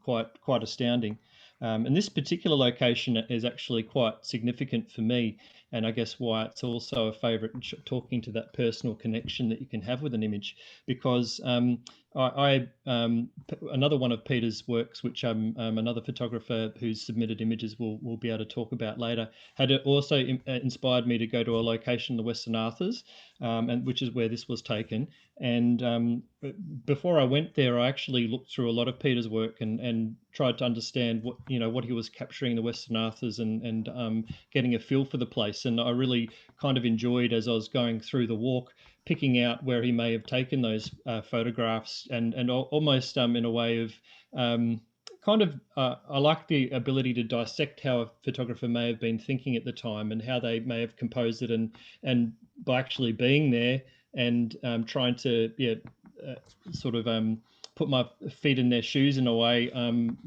quite astounding. And this particular location is actually quite significant for me. and I guess why it's also a favourite, talking to that personal connection that you can have with an image, because another one of Peter's works, which another photographer who's submitted images will be able to talk about later, had also inspired me to go to a location in the Western Arthurs, and which is where this was taken. And before I went there, I actually looked through a lot of Peter's work and tried to understand what he was capturing in the Western Arthurs, and getting a feel for the place. And I really kind of enjoyed, as I was going through the walk, picking out where he may have taken those photographs, and almost in a way of I like the ability to dissect how a photographer may have been thinking at the time, and how they may have composed it, and by actually being there and trying to sort of put my feet in their shoes in a way,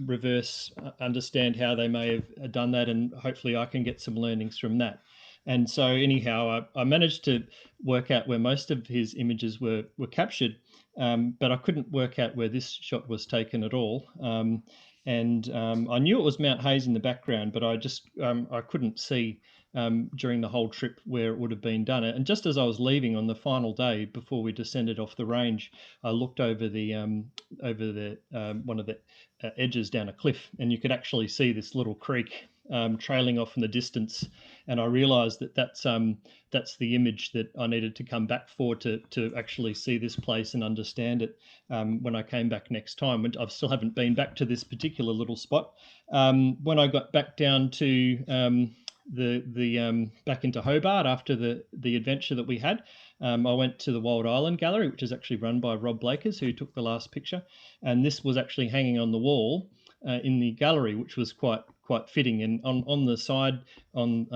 reverse understand how they may have done that, and hopefully I can get some learnings from that. And so anyhow, I managed to work out where most of his images were captured, but I couldn't work out where this shot was taken at all. And I knew it was Mount Hayes in the background, but I couldn't see during the whole trip where it would have been done. And just as I was leaving on the final day before we descended off the range, I looked over the one of the edges down a cliff, and you could actually see this little creek trailing off in the distance. And I realised that that's the image that I needed to come back for, to actually see this place and understand it when I came back next time. I still haven't been back to this particular little spot. When I got back down to back into Hobart after the adventure that we had, I went to the Wild Island Gallery, which is actually run by Rob Blakers, who took the last picture, and this was actually hanging on the wall in the gallery, which was quite fitting. And on the side, on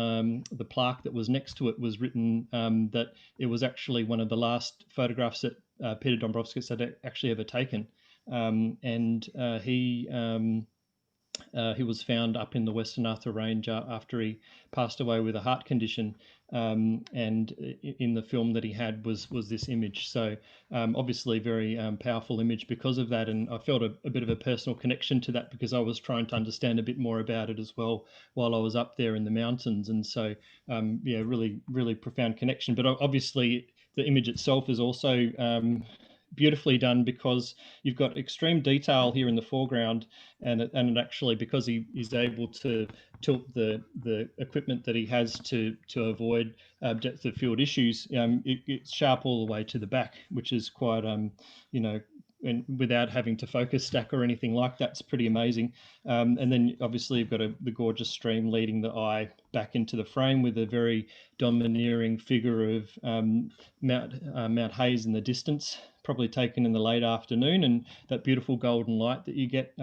the plaque that was next to it, was written that it was actually one of the last photographs that Peter Dombrovskis had actually ever taken, and he was found up in the Western Arthur Range after he passed away with a heart condition, and in the film that he had was this image. So obviously very powerful image because of that, and I felt a bit of a personal connection to that, because I was trying to understand a bit more about it as well while I was up there in the mountains. And so really, really profound connection. But obviously the image itself is also beautifully done, because you've got extreme detail here in the foreground, and it actually, because he's able to tilt the equipment that he has to avoid depth of field issues, it's sharp all the way to the back, which is quite and without having to focus stack or anything like that. It's pretty amazing. And then obviously you've got the gorgeous stream leading the eye back into the frame, with a very domineering figure of Mount Hayes in the distance, probably taken in the late afternoon, and that beautiful golden light that you get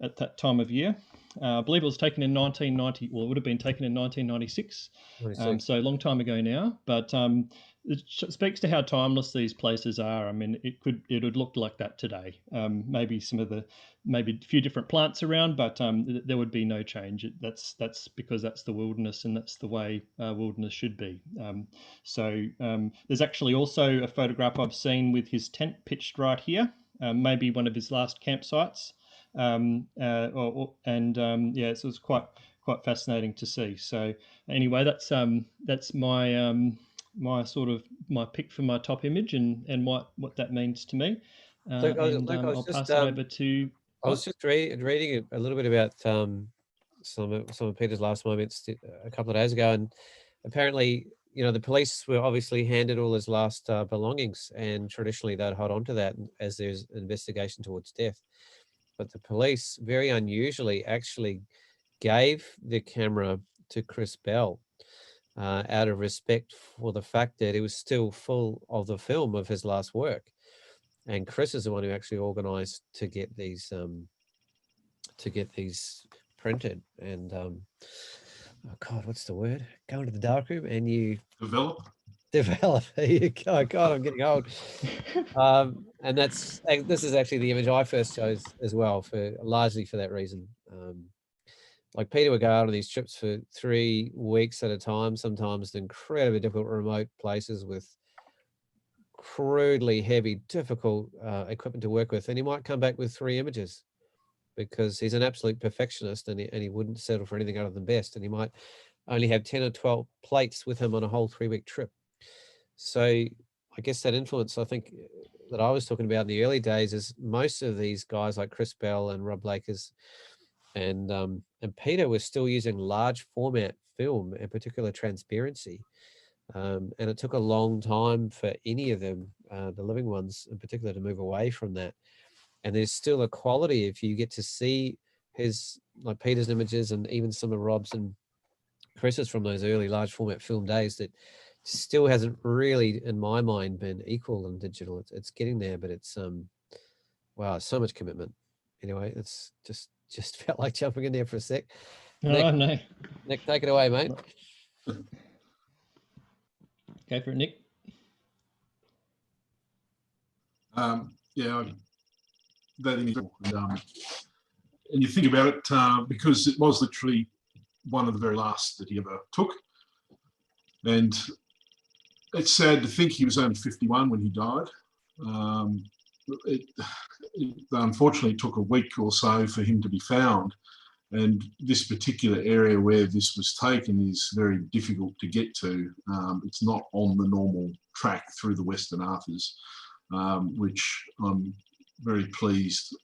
at that time of year. I believe it was taken in 1990. Well, it would have been taken in 1996. So a long time ago now. But it speaks to how timeless these places are. I mean, it would look like that today. Maybe a few different plants around, but there would be no change. That's because that's the wilderness, and that's the way wilderness should be. So there's actually also a photograph I've seen with his tent pitched right here, maybe one of his last campsites. So it was quite fascinating to see. So anyway, that's my sort of my pick for my top image, and what that means to me. I'll pass it over to. I was just reading a little bit about some of Peter's last moments a couple of days ago, and apparently, the police were obviously handed all his last belongings, and traditionally they'd hold on to that as there's an investigation towards death. But the police, very unusually, actually gave the camera to Chris Bell out of respect for the fact that it was still full of the film of his last work. And Chris is the one who actually organised to get these printed. And oh God, what's the word? Go into the darkroom and you Develop. There you go. God, I'm getting old. And this is actually the image I first chose as well, largely for that reason. Like Peter would go out on these trips for 3 weeks at a time, sometimes in incredibly difficult remote places with crudely heavy, difficult equipment to work with, and he might come back with 3 images, because he's an absolute perfectionist, and he wouldn't settle for anything other than best. And he might only have 10 or 12 plates with him on a whole 3-week trip. So I guess that influence, I think, that I was talking about in the early days is most of these guys like Chris Bell and Rob Lakers and Peter were still using large format film, in particular transparency. And it took a long time for any of them, the living ones in particular, to move away from that. And there's still a quality if you get to see his, like Peter's images and even some of Rob's and Chris's from those early large format film days, that still hasn't really, in my mind, been equal in digital. It's getting there, but it's wow, so much commitment. Anyway, it's just felt like jumping in there for a sec. Oh, no. Nick, take it away, mate. Go for it, Nick. Yeah, that image, and you think about it, because it was literally one of the very last that he ever took, and it's sad to think he was only 51 when he died. It unfortunately took a week or so for him to be found, and this particular area where this was taken is very difficult to get to. It's not on the normal track through the Western Arthurs, which I'm very pleased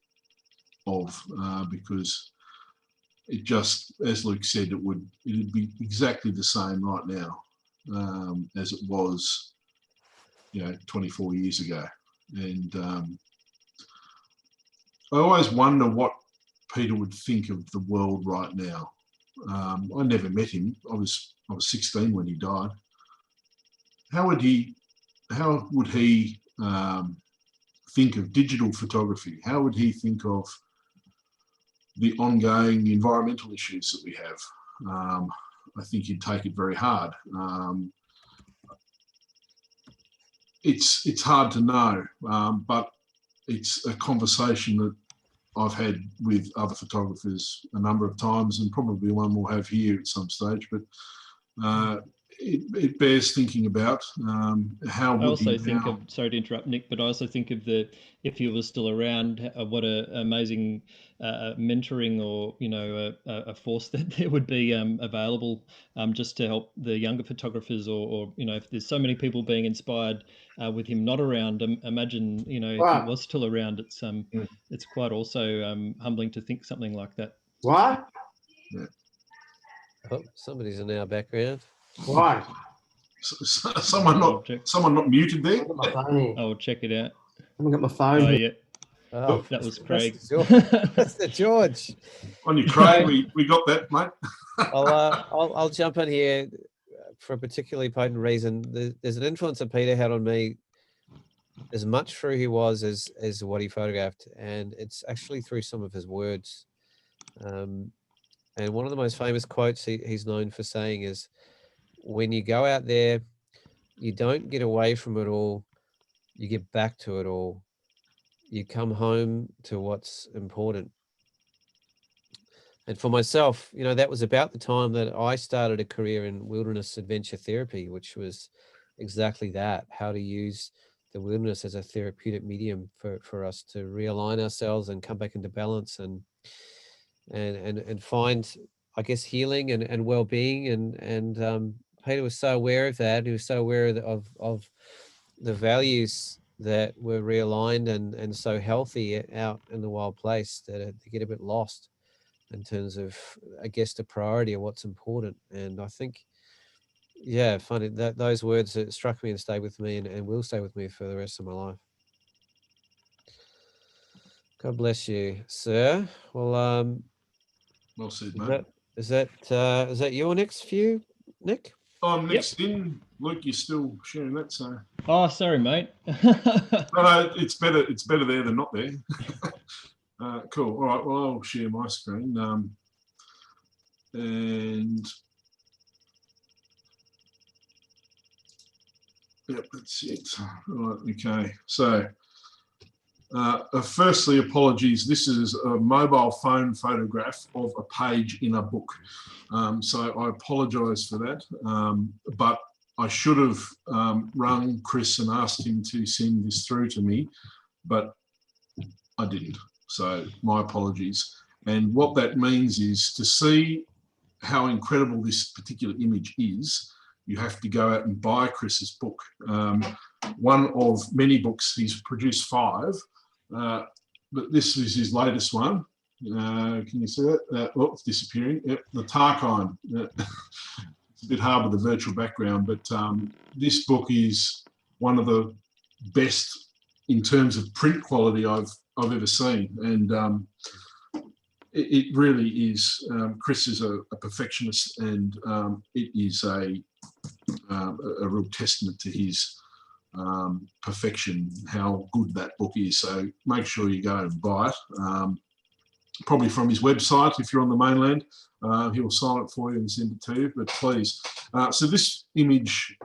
of, because it just, as Luke said, it'd be exactly the same right now as it was, 24 years ago. And I always wonder what Peter would think of the world right now. I never met him. I was 16 when he died. How would he think of digital photography? How would he think of the ongoing environmental issues that we have? I think he'd take it very hard. It's hard to know, but it's a conversation that I've had with other photographers a number of times, and probably one we'll have here at some stage. But it bears thinking about. How would I also he think now... of, sorry to interrupt, Nick, but I also think of if he was still around, what an amazing mentoring or a force that there would be available just to help the younger photographers, or if there's so many people being inspired with him not around. Imagine if he was still around. It's quite also humbling to think something like that. What? Yeah. Oh, somebody's in our background. Why? Someone not muted there. I've got my phone here. I'll check it out. I haven't got my phone Oh, here. yeah. Oh, That was Craig. That's the George. On your Craig, we got that, mate. I'll jump in here for a particularly potent reason. There's an influence that Peter had on me as much through who he was as what he photographed, and it's actually through some of his words. And one of the most famous quotes he's known for saying is, when you go out there, you don't get away from it all, you get back to it all. You come home to what's important. And for myself, that was about the time that I started a career in wilderness adventure therapy, which was exactly that, how to use the wilderness as a therapeutic medium for us to realign ourselves and come back into balance and find, I guess, healing and well-being. And Peter was so aware of that. He was so aware of the values that were realigned and so healthy out in the wild place that they get a bit lost in terms of, I guess, the priority of what's important. And I think, funny that those words that struck me and stayed with me and will stay with me for the rest of my life. God bless you, sir. Well, Well said, mate. Is that your next few, Nick? I'm next in. Luke, you're still sharing that, so. Oh, sorry, mate. No, it's better there than not there. Cool. All right. Well, I'll share my screen. And yep, that's it. All right. Okay. So, firstly, apologies. This is a mobile phone photograph of a page in a book. So I apologise for that. But I should have rung Chris and asked him to send this through to me, but I didn't. So my apologies. And what that means is to see how incredible this particular image is, you have to go out and buy Chris's book. One of many books. He's produced 5, but this is his latest one. Can you see that? Oh, it's disappearing. Yep, the Tarkine. It's a bit hard with the virtual background, but this book is one of the best in terms of print quality I've ever seen, and it really is. Chris is a perfectionist, and it is a real testament to his perfection, how good that book is. So make sure you go and buy it. Probably from his website if you're on the mainland. He will sign it for you and send it to you, but please. So this image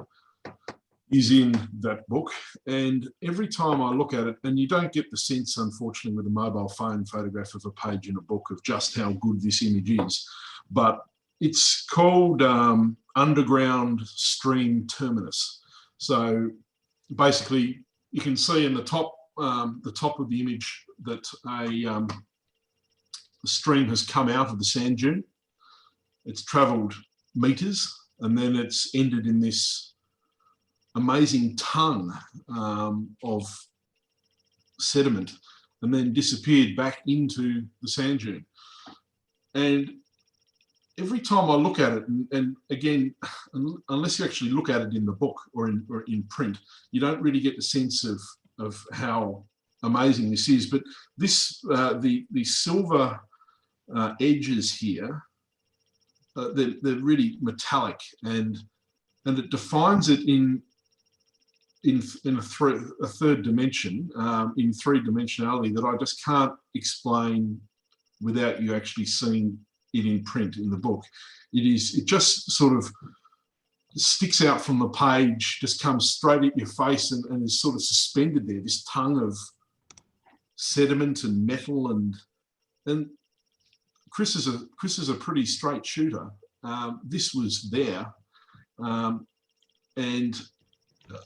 is in that book, and every time I look at it, and you don't get the sense, unfortunately, with a mobile phone photograph of a page in a book of just how good this image is, but it's called Underground Stream Terminus. So basically, you can see in the top of the image that the stream has come out of the sand dune. It's travelled meters, and then it's ended in this amazing tongue of sediment, and then disappeared back into the sand dune. And every time I look at it, and again, unless you actually look at it in the book or in print, you don't really get the sense of how amazing this is. But this, the silver edges here, they're really metallic, and it defines it in a third dimension, in three-dimensionality, that I just can't explain without you actually seeing it in print in the book. It just sort of sticks out from the page, just comes straight at your face, and is sort of suspended there, this tongue of sediment and metal, and Chris is a pretty straight shooter. This was there, and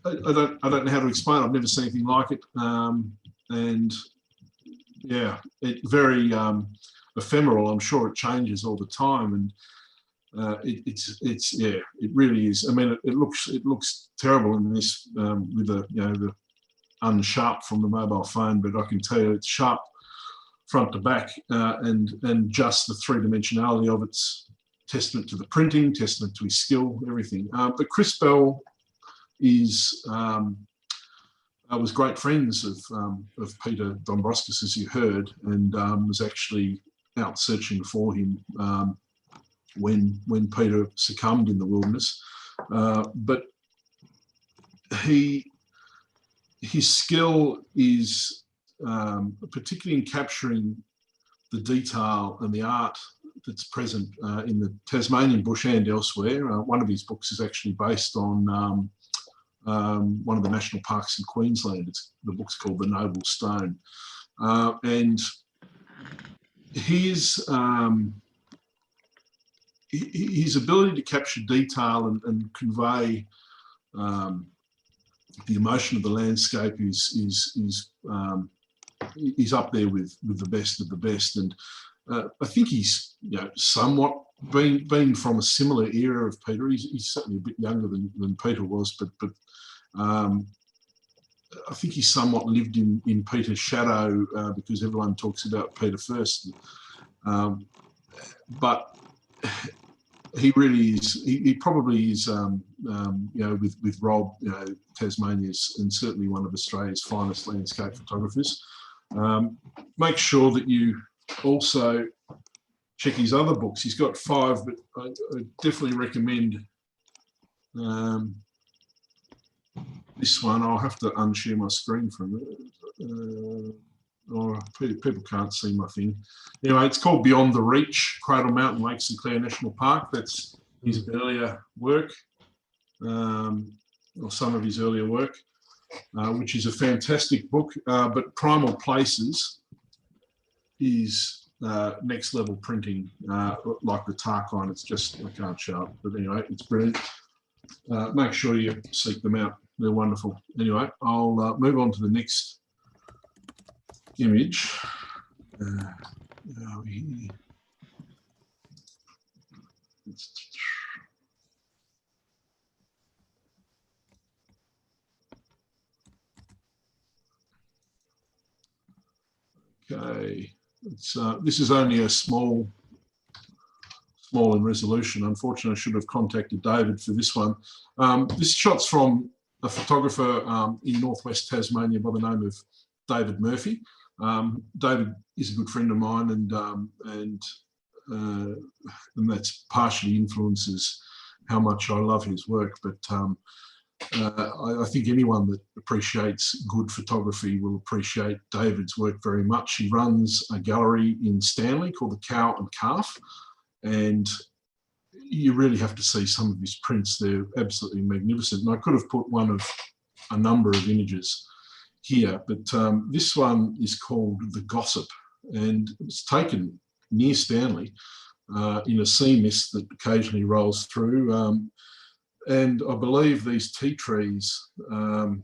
I don't know how to explain it. I've never seen anything like it, and yeah, it very ephemeral. I'm sure it changes all the time, and it's yeah, it really is. I mean, it looks terrible in this with the unsharp from the mobile phone, but I can tell you it's sharp front to back, and just the three-dimensionality of it's testament to the printing, testament to his skill, everything. But Chris Bell was great friends of Peter Dombrovskis, as you heard, and was actually out searching for him when Peter succumbed in the wilderness. But his skill is particularly in capturing the detail and the art that's present in the Tasmanian bush and elsewhere. One of his books is actually based on one of the national parks in Queensland. The book's called The Noble Stone. And his ability to capture detail and convey the emotion of the landscape is up there with the best of the best. And I think he's somewhat been from a similar era of Peter. He's certainly a bit younger than Peter was, but I think he somewhat lived in Peter's shadow because everyone talks about Peter first. But he really is. He probably is. With Rob, Tasmania's and certainly one of Australia's finest landscape photographers. Make sure that you also check his other books. He's got 5, but I definitely recommend this one. I'll have to unshare my screen from it. People can't see my thing. Anyway, it's called Beyond the Reach, Cradle Mountain, Lake St Clair National Park. That's his earlier work, or some of his earlier work, which is a fantastic book. But Primal Places is next level printing, like the Tarkine. It's just, I can't show it, but anyway, it's brilliant. Make sure you seek them out. They're wonderful. Anyway, I'll move on to the next image. this is only a small in resolution. Unfortunately, I should have contacted David for this one. This shot's from a photographer in northwest Tasmania by the name of David Murphy. David is a good friend of mine, and that's partially influences how much I love his work. But I think anyone that appreciates good photography will appreciate David's work very much. He runs a gallery in Stanley called the Cow and Calf, and you really have to see some of his prints. They're absolutely magnificent. And I could have put one of a number of images here, but this one is called The Gossip, and it's taken near Stanley in a sea mist that occasionally rolls through. And I believe these tea trees are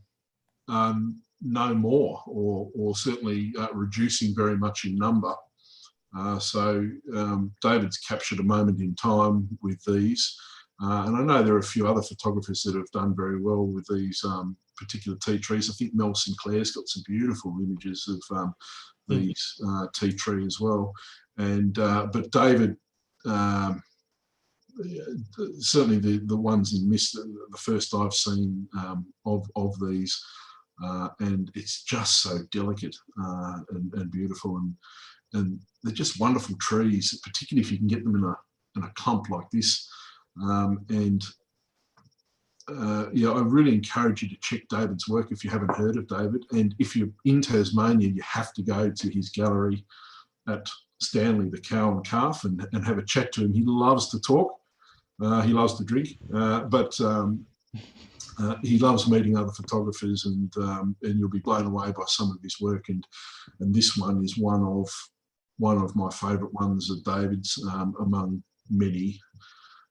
no more, or certainly reducing very much in number. So David's captured a moment in time with these. And I know there are a few other photographers that have done very well with these particular tea trees. I think Mel Sinclair's got some beautiful images of these tea tree as well. And but David, certainly the ones in mist, the first I've seen of these, and it's just so delicate and beautiful, and they're just wonderful trees, particularly if you can get them in a clump like this. Yeah, I really encourage you to check David's work if you haven't heard of David. And if you're in Tasmania, you have to go to his gallery at Stanley, the Cow and Calf, and have a chat to him. He loves to talk. He loves to drink, but he loves meeting other photographers, and you'll be blown away by some of his work. And this one is one of my favourite ones of David's, among many.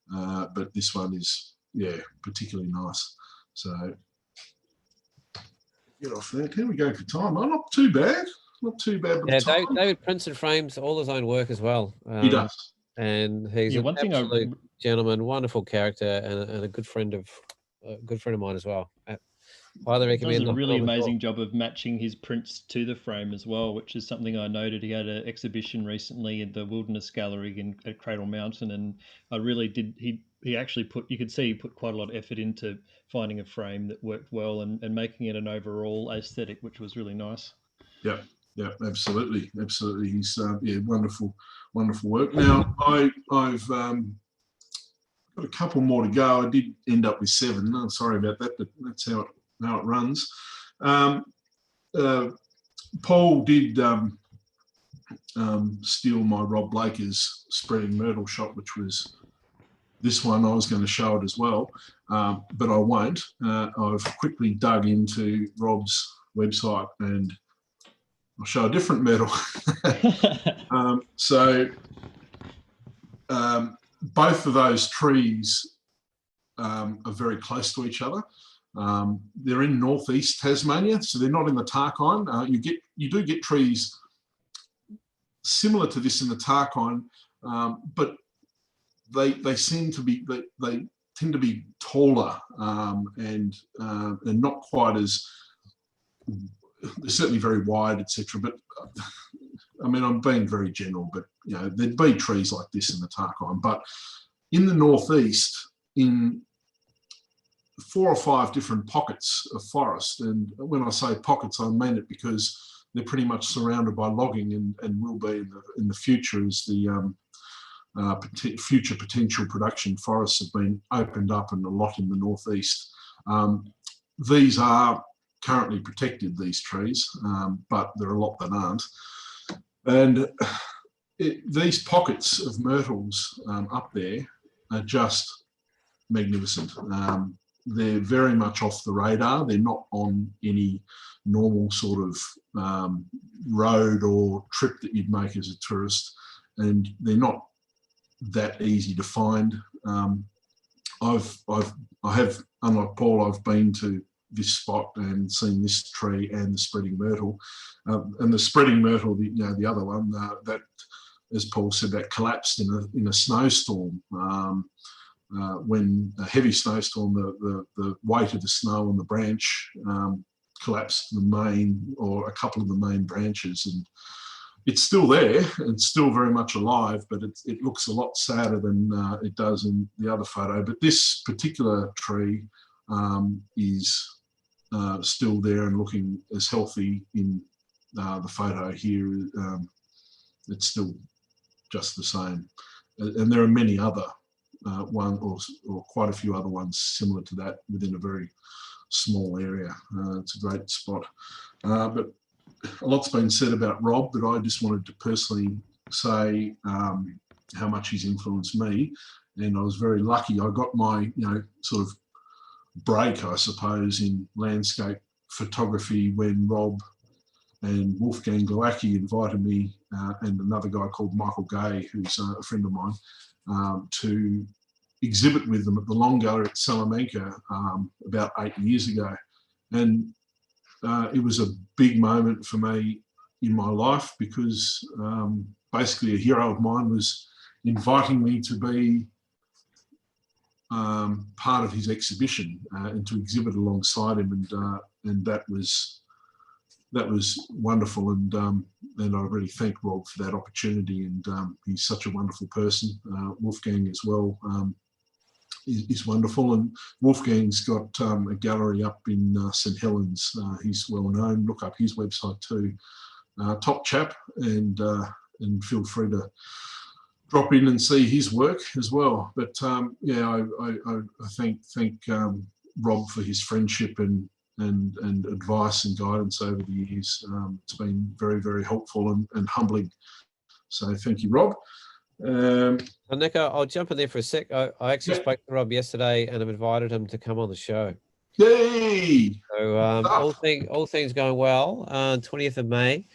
But this one is, yeah, particularly nice. So get off there. Can we go for time? Oh, not too bad. Not too bad. Yeah, David prints and frames all his own work as well. He does. And he's an absolute gentleman, wonderful character, and a good friend of mine as well. I highly recommend. He does a really amazing job of matching his prints to the frame as well, which is something I noted. He had an exhibition recently at the Wilderness Gallery at Cradle Mountain, and I really did. He actually you could see he put quite a lot of effort into finding a frame that worked well and making it an overall aesthetic, which was really nice. Yeah. Yeah, absolutely. He's wonderful work. Now I've got a couple more to go. I did end up with 7. I'm sorry about that, but that's how it runs. Paul did steal my Rob Blakers spreading myrtle shot, which was this one. I was going to show it as well, but I won't. I've quickly dug into Rob's website and I'll show a different myrtle. Both of those trees are very close to each other. They're in northeast Tasmania, so they're not in the Tarkine. You do get trees similar to this in the Tarkine, but they seem to be they tend to be taller and not quite as. They're certainly very wide, etc. But I mean, I'm being very general, but you know, there'd be trees like this in the Tarkine. But in the northeast, in 4 or 5 different pockets of forest, and when I say pockets, I mean it because they're pretty much surrounded by logging, and will be in the future as the future potential production forests have been opened up, and a lot in the northeast. These are currently protected, these trees, but there are a lot that aren't. And these pockets of myrtles up there are just magnificent. They're very much off the radar. They're not on any normal sort of road or trip that you'd make as a tourist, and they're not that easy to find. I have, unlike Paul, I've been to this spot and seen this tree and the spreading myrtle, and the spreading myrtle, the other one that, as Paul said, that collapsed in a snowstorm. When a heavy snowstorm, the weight of the snow on the branch collapsed the main, or a couple of the main branches, it's still there. It's still very much alive, but it looks a lot sadder than it does in the other photo. But this particular tree is still there and looking as healthy in the photo here. It's still just the same. And there are many other one or quite a few other ones similar to that within a very small area. It's a great spot. But a lot's been said about Rob, but I just wanted to personally say how much he's influenced me. And I was very lucky. I got my, sort of break, I suppose, in landscape photography when Rob and Wolfgang Glowacki invited me and another guy called Michael Gay, who's a friend of mine, to exhibit with them at the Long Gallery at Salamanca about 8 years ago. And it was a big moment for me in my life because basically a hero of mine was inviting me to be part of his exhibition and to exhibit alongside him, and that was wonderful, and I really thank Rob for that opportunity, and he's such a wonderful person. Wolfgang as well is wonderful, and Wolfgang's got a gallery up in St Helens. He's well known. Look up his website too. Top chap, and feel free to drop in and see his work as well. But I thank Rob for his friendship and advice and guidance over the years. It's been very, very helpful and humbling. So thank you, Rob. Nico, I'll jump in there for a sec. I actually spoke to Rob yesterday and I've invited him to come on the show. Yay! So all things going well. 20th of May,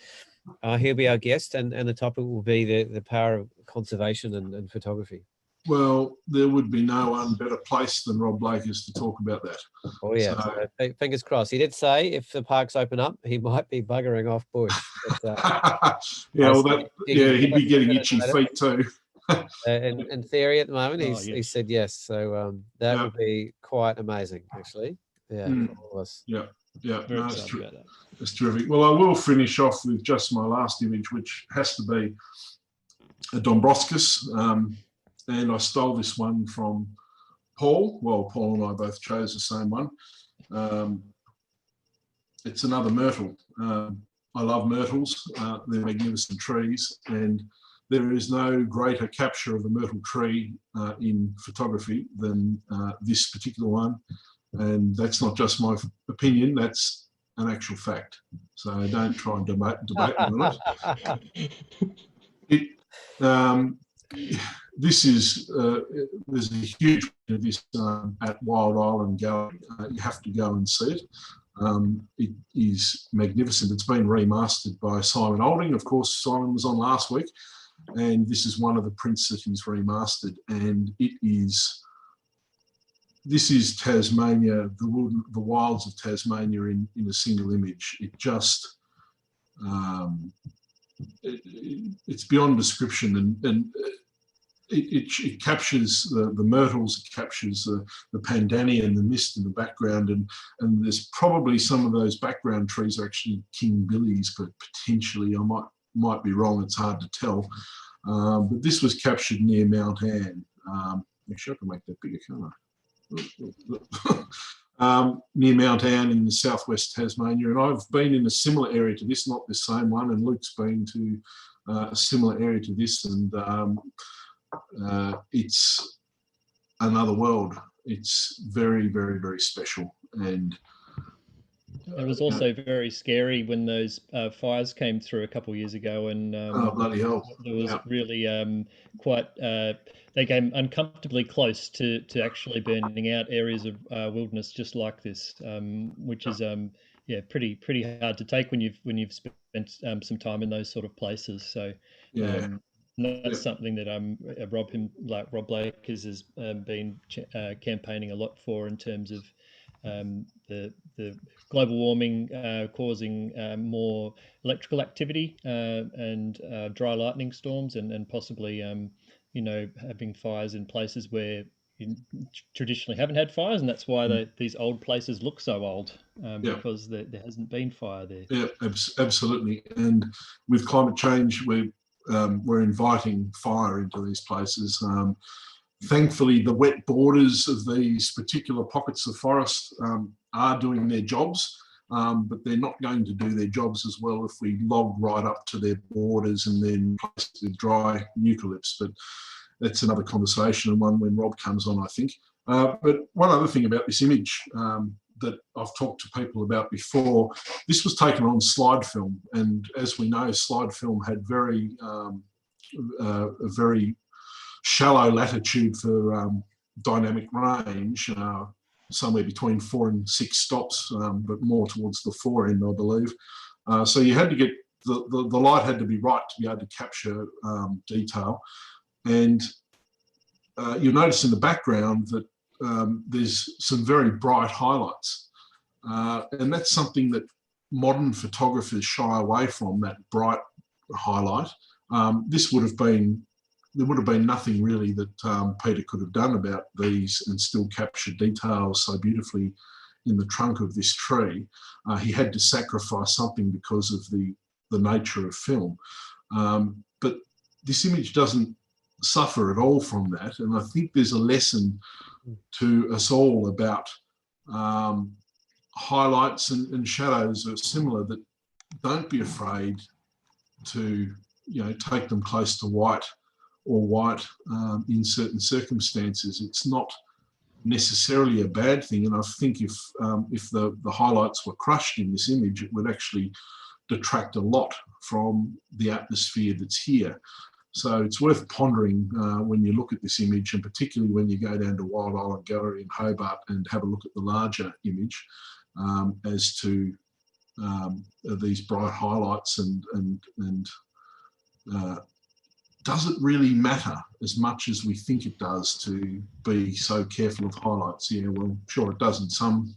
he'll be our guest, and the topic will be the power of conservation and photography. Well, there would be no one better place than Rob Blakers to talk about that. Oh yeah, so fingers crossed. He did say if the parks open up, he might be buggering off bush. But, he'd be getting itchy feet too. In theory, at the moment, yes. he said yes. So that would be quite amazing, actually. Yeah, for all of us. Yeah. Very excited about that. It's terrific. Well, I will finish off with just my last image, which has to be a Dombrovskis. And I stole this one from Paul. Well, Paul and I both chose the same one. It's another myrtle. I love myrtles. They're magnificent trees, and there is no greater capture of a myrtle tree in photography than this particular one. And that's not just my opinion, that's an actual fact. So don't try and debate me on it. This is, there's a huge of this at Wild Island Gallery. You have to go and see it. It is magnificent. It's been remastered by Simon Olding. Of course, Simon was on last week, and this is one of the prints that he's remastered. And this is Tasmania, the wilds of Tasmania in a single image. It just, it's beyond description, and it captures the myrtles, it captures the pandani and the mist in the background, and there's probably some of those background trees are actually king billies, but potentially I might be wrong. It's hard to tell. But this was captured near Mount Anne. Actually, I can make that bigger, can't I? Near Mount Anne in the southwest Tasmania, and I've been in a similar area to this, not the same one, and Luke's been to a similar area to this, and it's another world. It's very, very, very special, and it was also very scary when those fires came through a couple of years ago, and oh bloody hell! There was really quite. They came uncomfortably close to actually burning out areas of wilderness just like this, which is pretty hard to take when you've spent some time in those sort of places. So that's something that Rob Blakers has been campaigning a lot for in terms of the global warming causing more electrical activity and dry lightning storms, and possibly having fires in places where traditionally haven't had fires, and that's why these old places look so old, because there hasn't been fire there. Yeah, absolutely. And with climate change, we're inviting fire into these places. Thankfully, the wet borders of these particular pockets of forest are doing their jobs, but they're not going to do their jobs as well if we log right up to their borders and then place it with dry eucalypts. But that's another conversation, and one when Rob comes on, I think. But one other thing about this image that I've talked to people about before, this was taken on slide film, and as we know, slide film had a very shallow latitude for dynamic range, somewhere between 4 and 6 stops, but more towards the 4 end, I believe. So you had to get the light had to be right to be able to capture detail, and you'll notice in the background that there's some very bright highlights, and that's something that modern photographers shy away from, that bright highlight. There would have been nothing really that Peter could have done about these and still capture details so beautifully in the trunk of this tree. He had to sacrifice something because of the nature of film. But this image doesn't suffer at all from that. And I think there's a lesson to us all about highlights and shadows are similar, that don't be afraid to, take them close to white in certain circumstances. It's not necessarily a bad thing, and I think if the highlights were crushed in this image, it would actually detract a lot from the atmosphere that's here. So it's worth pondering when you look at this image, and particularly when you go down to Wild Island Gallery in Hobart and have a look at the larger image, as to these bright highlights and does it really matter as much as we think it does to be so careful of highlights? Yeah, well, sure it does in some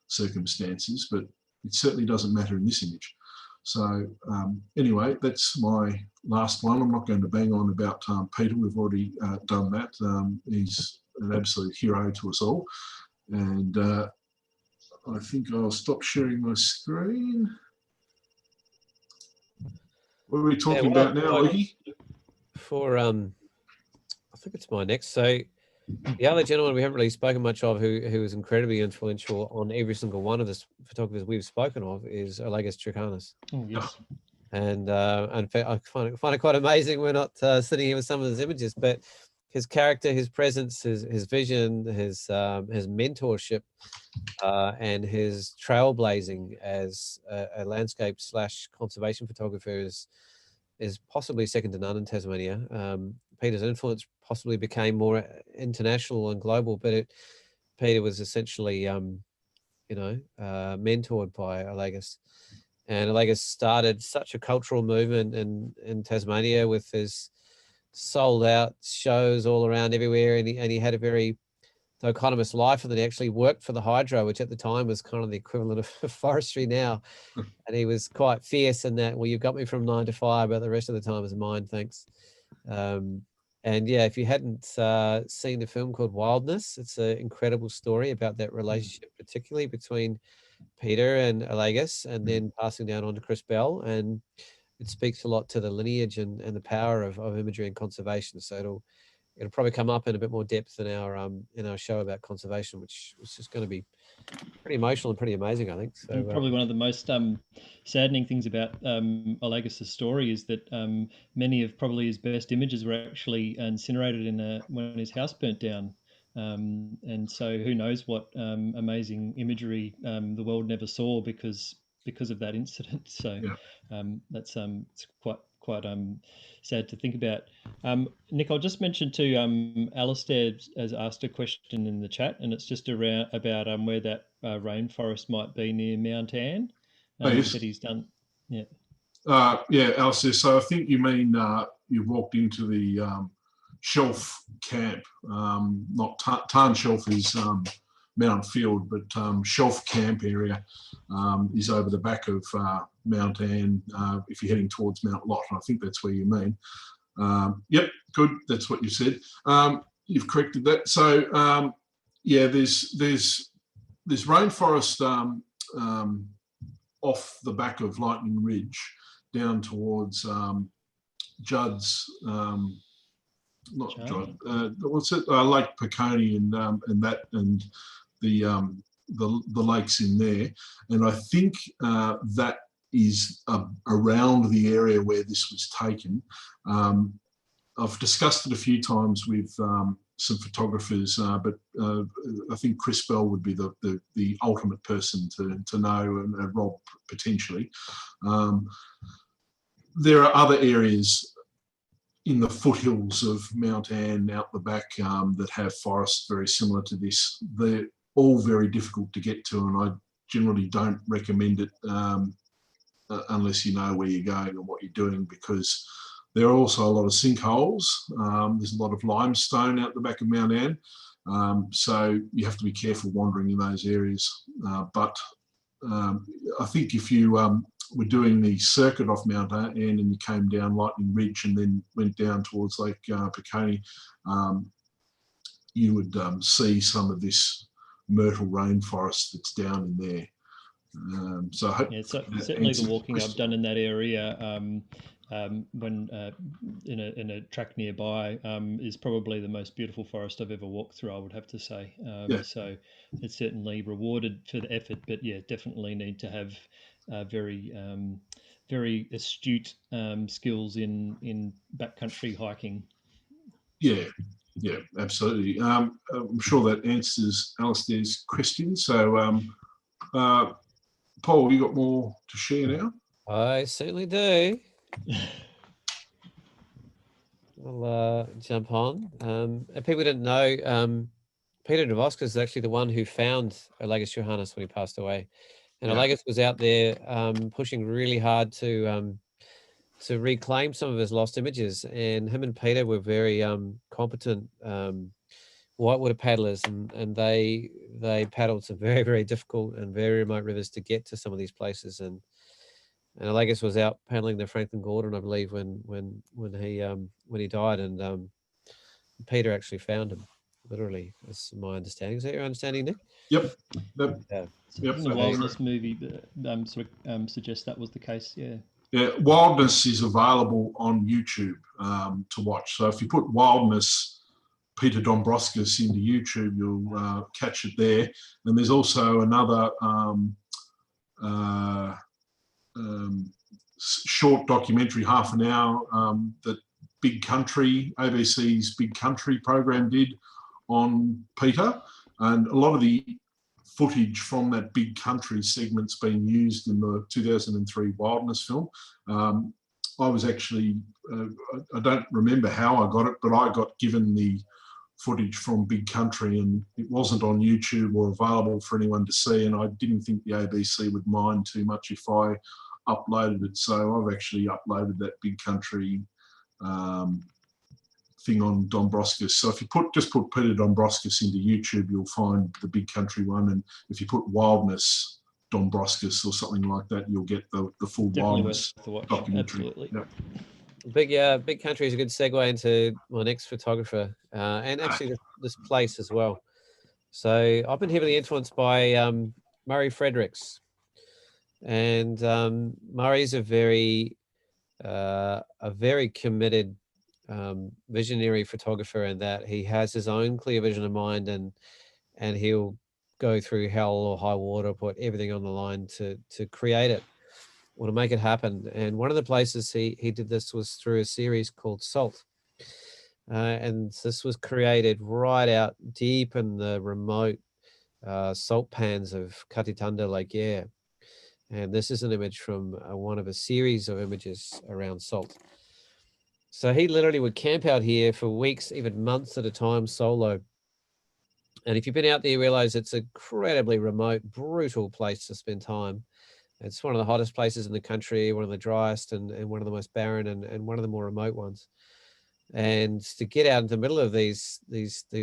circumstances, but it certainly doesn't matter in this image. So anyway, that's my last one. I'm not going to bang on about Peter. We've already done that. He's an absolute hero to us all. And I think I'll stop sharing my screen. What are we talking about now, Iggy? For I think it's my next. So the other gentleman we haven't really spoken much of, who is incredibly influential on every single one of the photographers we've spoken of, is Olegas Tyrkanis. Oh, yes. And in fact, I find it quite amazing we're not sitting here with some of his images, but his character, his presence, his vision, his mentorship, and his trailblazing as a landscape / conservation photographer is possibly second to none in Tasmania. Peter's influence possibly became more international and global, but Peter was essentially, mentored by Olegas. And Olegas started such a cultural movement in Tasmania with his sold out shows all around everywhere. And he had a very dichotomous life, and then he actually worked for the hydro, which at the time was kind of the equivalent of forestry now. And he was quite fierce in that, well, you've got me from 9 to 5, but the rest of the time is mine, thanks. And yeah, if you hadn't seen the film called Wildness, it's an incredible story about that relationship, particularly between Peter and Olegas, and then passing down on to Chris Bell. And it speaks a lot to the lineage and the power of imagery and conservation. So it'll probably come up in a bit more depth in our show about conservation, which is just going to be pretty emotional and pretty amazing, I think. So probably one of the most saddening things about Olegas' story is that many of probably his best images were actually incinerated when his house burnt down. And so who knows what amazing imagery the world never saw because of that incident. So that's it's quite sad to think about. Nick, I'll just mention to Alistair has asked a question in the chat, and it's just about where that rainforest might be near Mount Anne. Yes. That he's done. Yeah. Alistair. So I think you mean you've walked into the Shelf camp. Not Tarn Shelf is Mount Field, but Shelf camp area is over the back of Mount Anne if you're heading towards Mount Lot. I think that's where you mean. Yep, good. That's what you said. you've corrected that. So yeah, there's rainforest off the back of Lightning Ridge down towards Judd's, not Judd, what's it? Lake Peconi and the lakes in there, and I think that is around the area where this was taken. I've discussed it a few times with some photographers, but I think Chris Bell would be the ultimate person to know, and Rob potentially. There are other areas in the foothills of Mount Anne out the back that have forests very similar to this. They're all very difficult to get to, and I generally don't recommend it unless you know where you're going and what you're doing, because there are also a lot of sinkholes. There's a lot of limestone out the back of Mount Anne, so you have to be careful wandering in those areas. But I think if you were doing the circuit off Mount Anne and you came down Lightning Ridge and then went down towards Lake Peconi, you would see some of this myrtle rainforest that's down in there. So I hope certainly the walking I've done in that area when in a track nearby is probably the most beautiful forest I've ever walked through, I would have to say. So it's certainly rewarded for the effort, but yeah, definitely need to have very astute skills in backcountry hiking. Yeah, absolutely. I'm sure that answers Alistair's question. So, Paul, you got more to share now? I certainly do. I'll jump on. If people didn't know, Peter Dombrovskis is actually the one who found Olagus Johannes when he passed away. And Olagus was out there pushing really hard to reclaim some of his lost images. And him and Peter were very competent whitewater paddlers, and they paddled some very, very difficult and very remote rivers to get to some of these places. And Olagus was out paddling the Franklin Gordon, I believe, when he died, and Peter actually found him. Literally, that's my understanding. Is that your understanding, Nick? Yep. The Wildness movie suggests that was the case. Yeah, Wildness is available on YouTube to watch. So if you put Wildness Peter Dombrovskis into YouTube, you'll catch it there. And there's also another short documentary, half an hour, that Big Country, ABC's Big Country program did on Peter. And a lot of the footage from that Big Country segment's been used in the 2003 Wildness film. I was actually, I don't remember how I got it, but I got given the footage from Big Country, and it wasn't on YouTube or available for anyone to see, and I didn't think the ABC would mind too much if I uploaded it. So I've actually uploaded that Big Country thing on Dombrovskis. So if you just put Peter Dombrovskis into YouTube, you'll find the Big Country one, and if you put Wildness Dombrovskis or something like that, you'll get the full Wildness documentary. Absolutely. Yep. Big Country is a good segue into my next photographer, and actually this place as well. So I've been heavily influenced by Murray Fredericks, and Murray's a very committed visionary photographer, in that he has his own clear vision in mind, and he'll go through hell or high water, put everything on the line to create it or to make it happen. And one of the places he did this was through a series called Salt, and this was created right out deep in the remote salt pans of Katitanda Lake Eyre. And this is an image from one of a series of images around salt. So he literally would camp out here for weeks, even months at a time, solo. And if you've been out there, you realize it's an incredibly remote, brutal place to spend time. It's one of the hottest places in the country, one of the driest, and one of the most barren, and one of the more remote ones. And to get out into the middle of these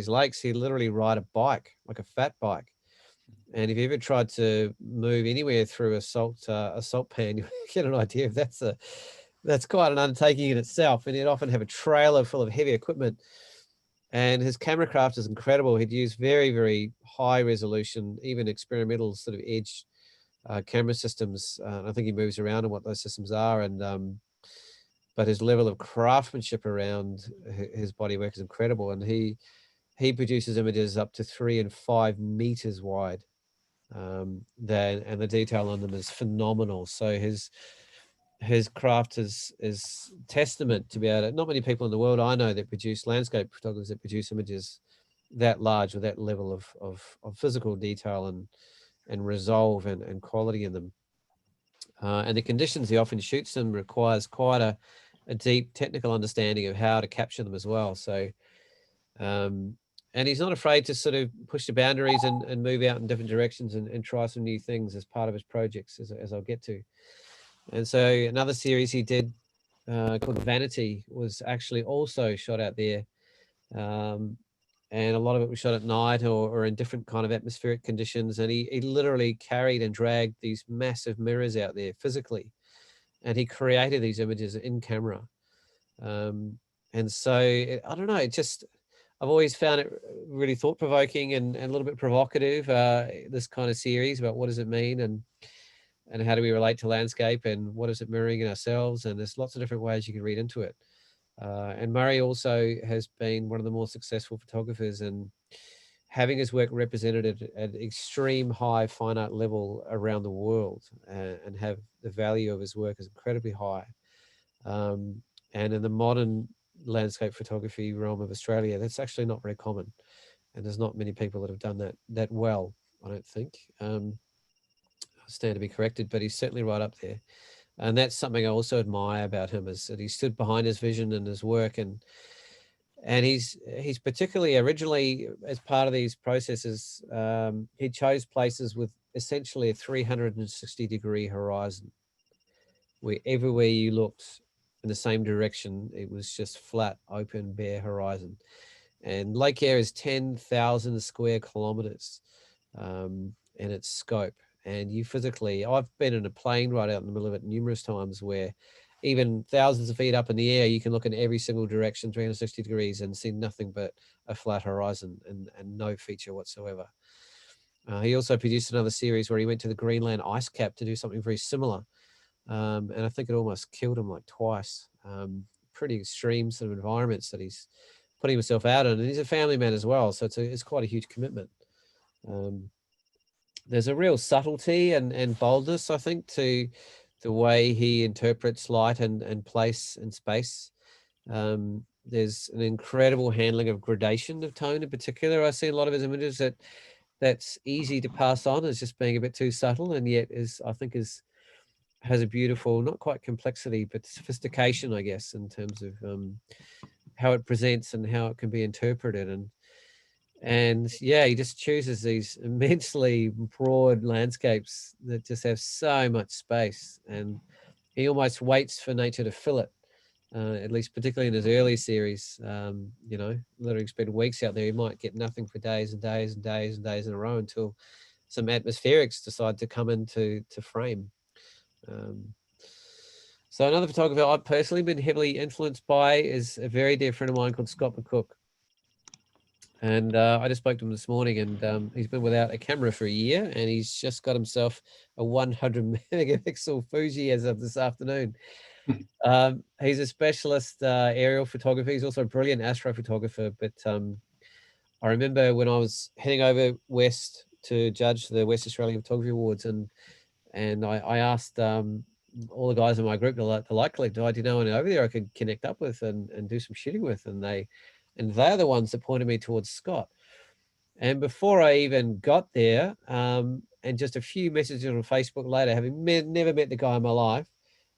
lakes, he'd literally ride a bike, like a fat bike. And if you ever tried to move anywhere through a salt pan, you get an idea if that's quite an undertaking in itself. And he'd often have a trailer full of heavy equipment. And his camera craft is incredible. He'd use very, very high resolution, even experimental sort of edge camera systems. I think he moves around on what those systems are. And but his level of craftsmanship around his body work is incredible. And he produces images up to 3 and 5 meters wide. And the detail on them is phenomenal. So his craft is testament to be able to, not many people in the world I know that produce landscape photographers that produce images that large with that level of physical detail and resolve and quality in them. And the conditions he often shoots them requires quite a deep technical understanding of how to capture them as well. So and he's not afraid to sort of push the boundaries and move out in different directions and try some new things as part of his projects, as I'll get to. And so another series he did called Vanity was actually also shot out there. And a lot of it was shot at night or in different kind of atmospheric conditions. And he literally carried and dragged these massive mirrors out there physically. And he created these images in camera. And so, I don't know, I've always found it really thought-provoking and a little bit provocative, this kind of series about what does it mean and how do we relate to landscape and what is it mirroring in ourselves. And there's lots of different ways you can read into it. And Murray also has been one of the more successful photographers, and having his work represented at extreme high fine art level around the world and have the value of his work is incredibly high. And in the modern landscape photography realm of Australia, that's actually not very common. And there's not many people that have done that well, I don't think. I stand to be corrected, but he's certainly right up there. And that's something I also admire about him, is that he stood behind his vision and his work. And he's particularly originally, as part of these processes, he chose places with essentially a 360-degree horizon, where everywhere you looked in the same direction, it was just flat, open, bare horizon. And Lake Eyre is 10,000 square kilometers in its scope. And you physically, I've been in a plane right out in the middle of it numerous times, where even thousands of feet up in the air, you can look in every single direction, 360 degrees, and see nothing but a flat horizon and no feature whatsoever. He also produced another series where he went to the Greenland ice cap to do something very similar. And I think it almost killed him like twice. Pretty extreme sort of environments that he's putting himself out in. And he's a family man as well, so it's quite a huge commitment. There's a real subtlety and boldness, I think, to the way he interprets light and place and space. There's an incredible handling of gradation of tone in particular. I see a lot of his images that's easy to pass on as just being a bit too subtle, and yet has a beautiful, not quite complexity, but sophistication, I guess, in terms of how it presents and how it can be interpreted. And yeah, he just chooses these immensely broad landscapes that just have so much space, and he almost waits for nature to fill it. At least particularly in his early series, literally spend weeks out there. He might get nothing for days and days and days and days in a row until some atmospherics decide to come into frame. So another photographer I've personally been heavily influenced by is a very dear friend of mine called Scott McCook. And I just spoke to him this morning, and he's been without a camera for a year, and he's just got himself a 100 megapixel Fuji as of this afternoon. He's a specialist aerial photographer. He's also a brilliant astrophotographer. But I remember when I was heading over west to judge the West Australian Photography Awards, and I asked all the guys in my group, the Light Collective, do you know anyone over there I could connect up with and do some shooting with? And they're the ones that pointed me towards Scott. And before I even got there, and just a few messages on Facebook later, having never met the guy in my life,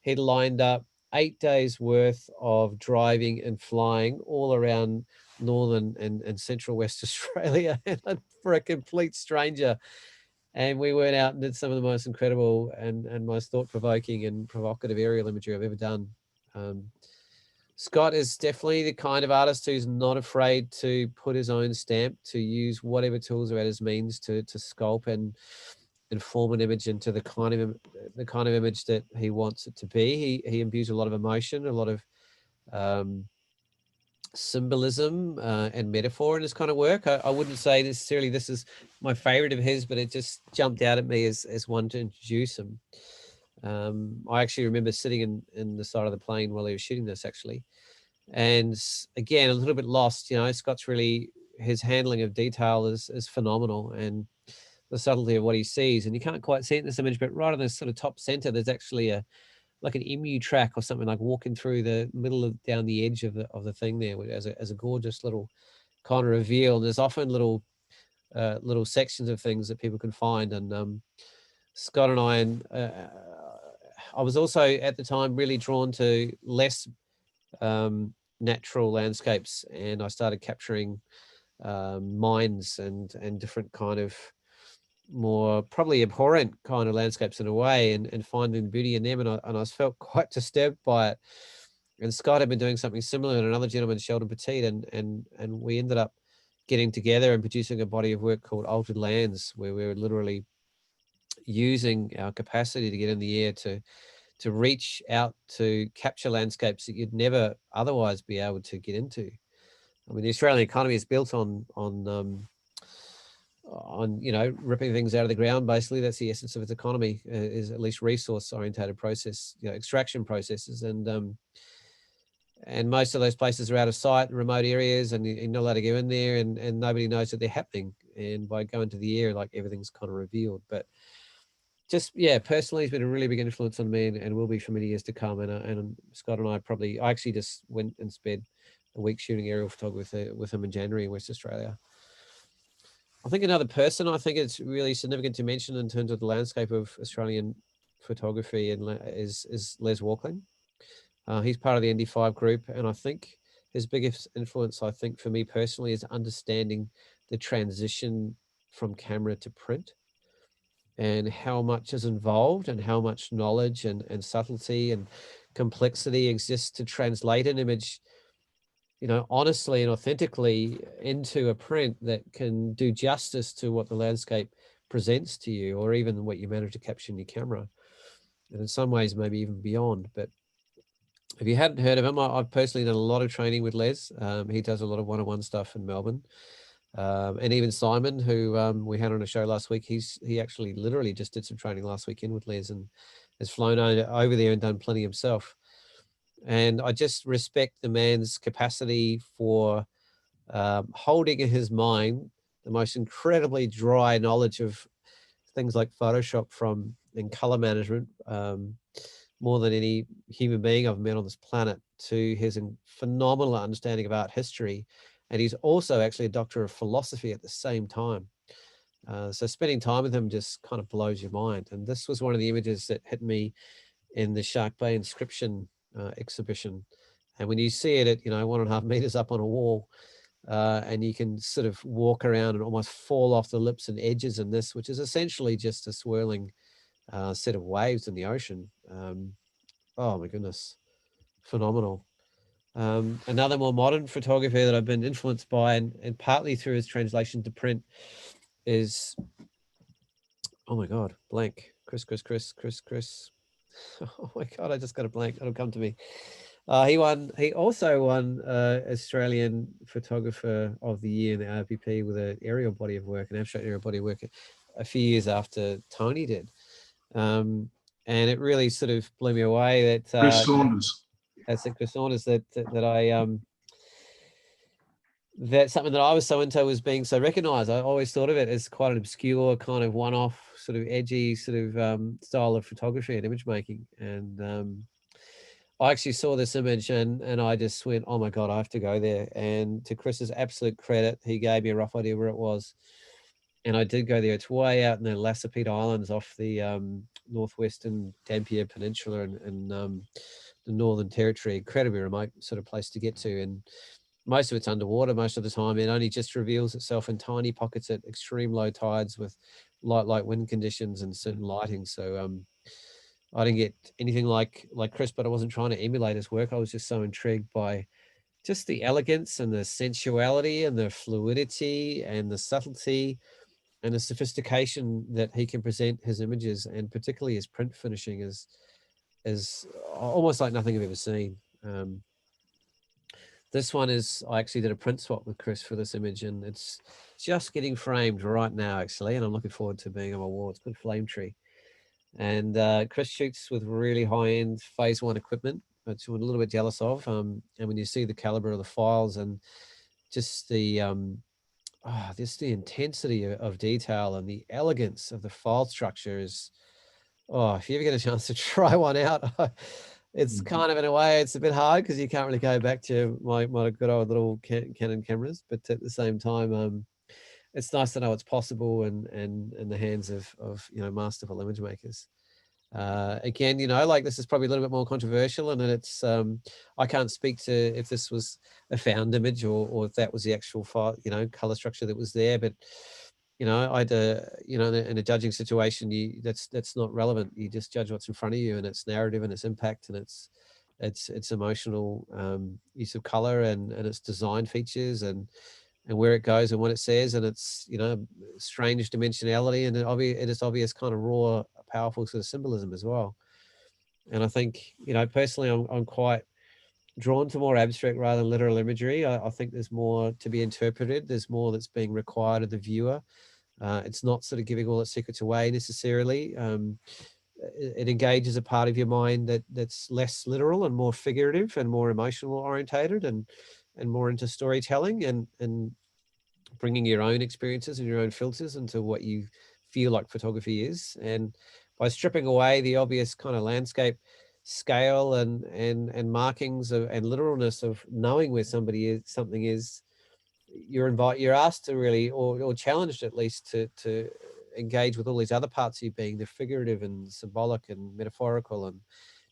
he'd lined up 8 days worth of driving and flying all around northern and central West Australia for a complete stranger. And we went out and did some of the most incredible and most thought-provoking and provocative aerial imagery I've ever done. Scott is definitely the kind of artist who's not afraid to put his own stamp, to use whatever tools are at his means to sculpt and form an image into the kind of image that he wants it to be. He imbues a lot of emotion, a lot of symbolism and metaphor in his kind of work. I wouldn't say necessarily this is my favorite of his, but it just jumped out at me as one to introduce him. I actually remember sitting in the side of the plane while he was shooting this, actually. And again, a little bit lost. Scott's really, his handling of detail is phenomenal, and the subtlety of what he sees. And you can't quite see it in this image, but right in the sort of top center, there's actually like an emu track or something, like walking through the middle of down the edge of the thing there, as a gorgeous little kind of reveal. And there's often little sections of things that people can find. And Scott and I was also at the time really drawn to less natural landscapes, and I started capturing mines and different kind of more probably abhorrent kind of landscapes in a way, and finding beauty in them. And I felt quite disturbed by it. And Scott had been doing something similar, and another gentleman, Sheldon Petit, and we ended up getting together and producing a body of work called Altered Lands, where we were literally using our capacity to get in the air to reach out to capture landscapes that you'd never otherwise be able to get into. I mean, the Australian economy is built on ripping things out of the ground. Basically, that's the essence of its economy, is at least resource orientated process, extraction processes. And most of those places are out of sight, remote areas, and you're not allowed to go in there, and nobody knows that they're happening. And by going to the air, like, everything's kind of revealed. But just, personally, he's been a really big influence on me, and will be for many years to come. And Scott and I actually just went and spent a week shooting aerial photography with him in January in West Australia. I think another person I think it's really significant to mention in terms of the landscape of Australian photography is Les Walkling. He's part of the ND5 group, and I think his biggest influence, I think, for me personally, is understanding the transition from camera to print, and how much is involved, and how much knowledge and subtlety and complexity exists to translate an image, honestly and authentically into a print that can do justice to what the landscape presents to you, or even what you manage to capture in your camera. And in some ways, maybe even beyond. But if you hadn't heard of him, I've personally done a lot of training with Les. He does a lot of one-on-one stuff in Melbourne. And even Simon, who we had on a show last week, he actually literally just did some training last weekend with Les, and has flown over there and done plenty himself. And I just respect the man's capacity for holding in his mind the most incredibly dry knowledge of things like Photoshop and color management, more than any human being I've met on this planet, to his phenomenal understanding of art history. And he's also actually a doctor of philosophy at the same time. So spending time with him just kind of blows your mind. And this was one of the images that hit me in the Shark Bay inscription exhibition. And when you see it at 1.5 meters up on a wall, and you can sort of walk around and almost fall off the lips and edges in this, which is essentially just a swirling set of waves in the ocean. Oh my goodness, phenomenal. Another more modern photographer that I've been influenced by, and partly through his translation to print, is, oh my God, blank. Chris. Oh my God, I just got a blank. It'll come to me. He also won Australian Photographer of the Year in the RPP with an aerial body of work, an abstract aerial body of work, a few years after Tony did. And it really sort of blew me away that Chris Saunders. That's it, Chris Saunders, that that's something that I was so into, was being so recognized. I always thought of it as quite an obscure kind of one-off sort of edgy sort of style of photography and image making. And I actually saw this image and I just went, oh my God, I have to go there. And to Chris's absolute credit, he gave me a rough idea where it was. And I did go there. It's way out in the Lassapede Islands off the northwestern Dampier Peninsula and the Northern Territory. Incredibly remote sort of place to get to. And most of it's underwater most of the time. It only just reveals itself in tiny pockets at extreme low tides with light wind conditions and certain lighting. So I didn't get anything like Chris, but I wasn't trying to emulate his work. I was just so intrigued by just the elegance and the sensuality and the fluidity and the subtlety and the sophistication that he can present his images, and particularly his print finishing is almost like nothing I've ever seen. This one is, I actually did a print swap with Chris for this image, and it's just getting framed right now, actually, and I'm looking forward to being on my wall. It's called Flame Tree. And Chris shoots with really high-end phase 1 equipment, which I'm a little bit jealous of. And when you see the caliber of the files and just the intensity of detail and the elegance of the file structure is, if you ever get a chance to try one out, it's kind of, in a way, it's a bit hard because you can't really go back to my good old little Canon cameras, but at the same time, it's nice to know it's possible and in the hands of masterful image makers. Again, like, this is probably a little bit more controversial, and it's I can't speak to if this was a found image or if that was the actual file, color structure that was there, but I'd in a judging situation, that's not relevant. You just judge what's in front of you and its narrative and its impact and its emotional use of color and its design features and where it goes and what it says, and its strange dimensionality and its obvious kind of raw, powerful sort of symbolism as well. And I think, personally, I'm quite drawn to more abstract rather than literal imagery. I think there's more to be interpreted. There's more that's being required of the viewer. It's not sort of giving all its secrets away necessarily. It engages a part of your mind that's less literal and more figurative and more emotional orientated and more into storytelling and bringing your own experiences and your own filters into what you feel like photography is. And by stripping away the obvious kind of landscape scale and markings and literalness of knowing where something is, you're asked to really, or challenged at least, to engage with all these other parts of you being, the figurative and symbolic and metaphorical and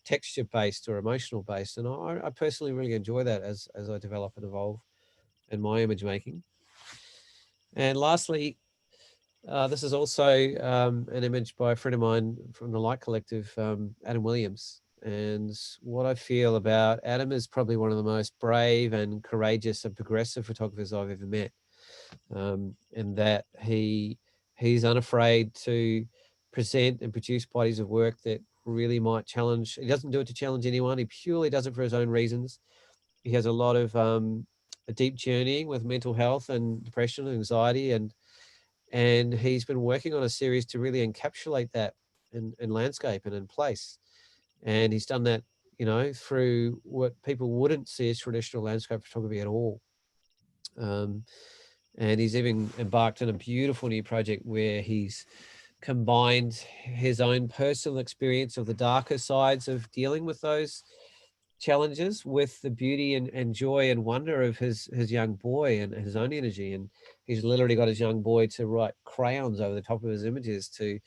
texture based or emotional based. And I personally really enjoy that as I develop and evolve in my image making. And lastly, this is also an image by a friend of mine from the Light Collective, Adam Williams. And what I feel about Adam is probably one of the most brave and courageous and progressive photographers I've ever met. And that he's unafraid to present and produce bodies of work that really might challenge. He doesn't do it to challenge anyone. He purely does it for his own reasons. He has a lot of a deep journeying with mental health and depression and anxiety, and he's been working on a series to really encapsulate that in landscape and in place. And he's done that, through what people wouldn't see as traditional landscape photography at all. And he's even embarked on a beautiful new project where he's combined his own personal experience of the darker sides of dealing with those challenges with the beauty and joy and wonder of his young boy and his own energy. And he's literally got his young boy to write crayons over the top of his images to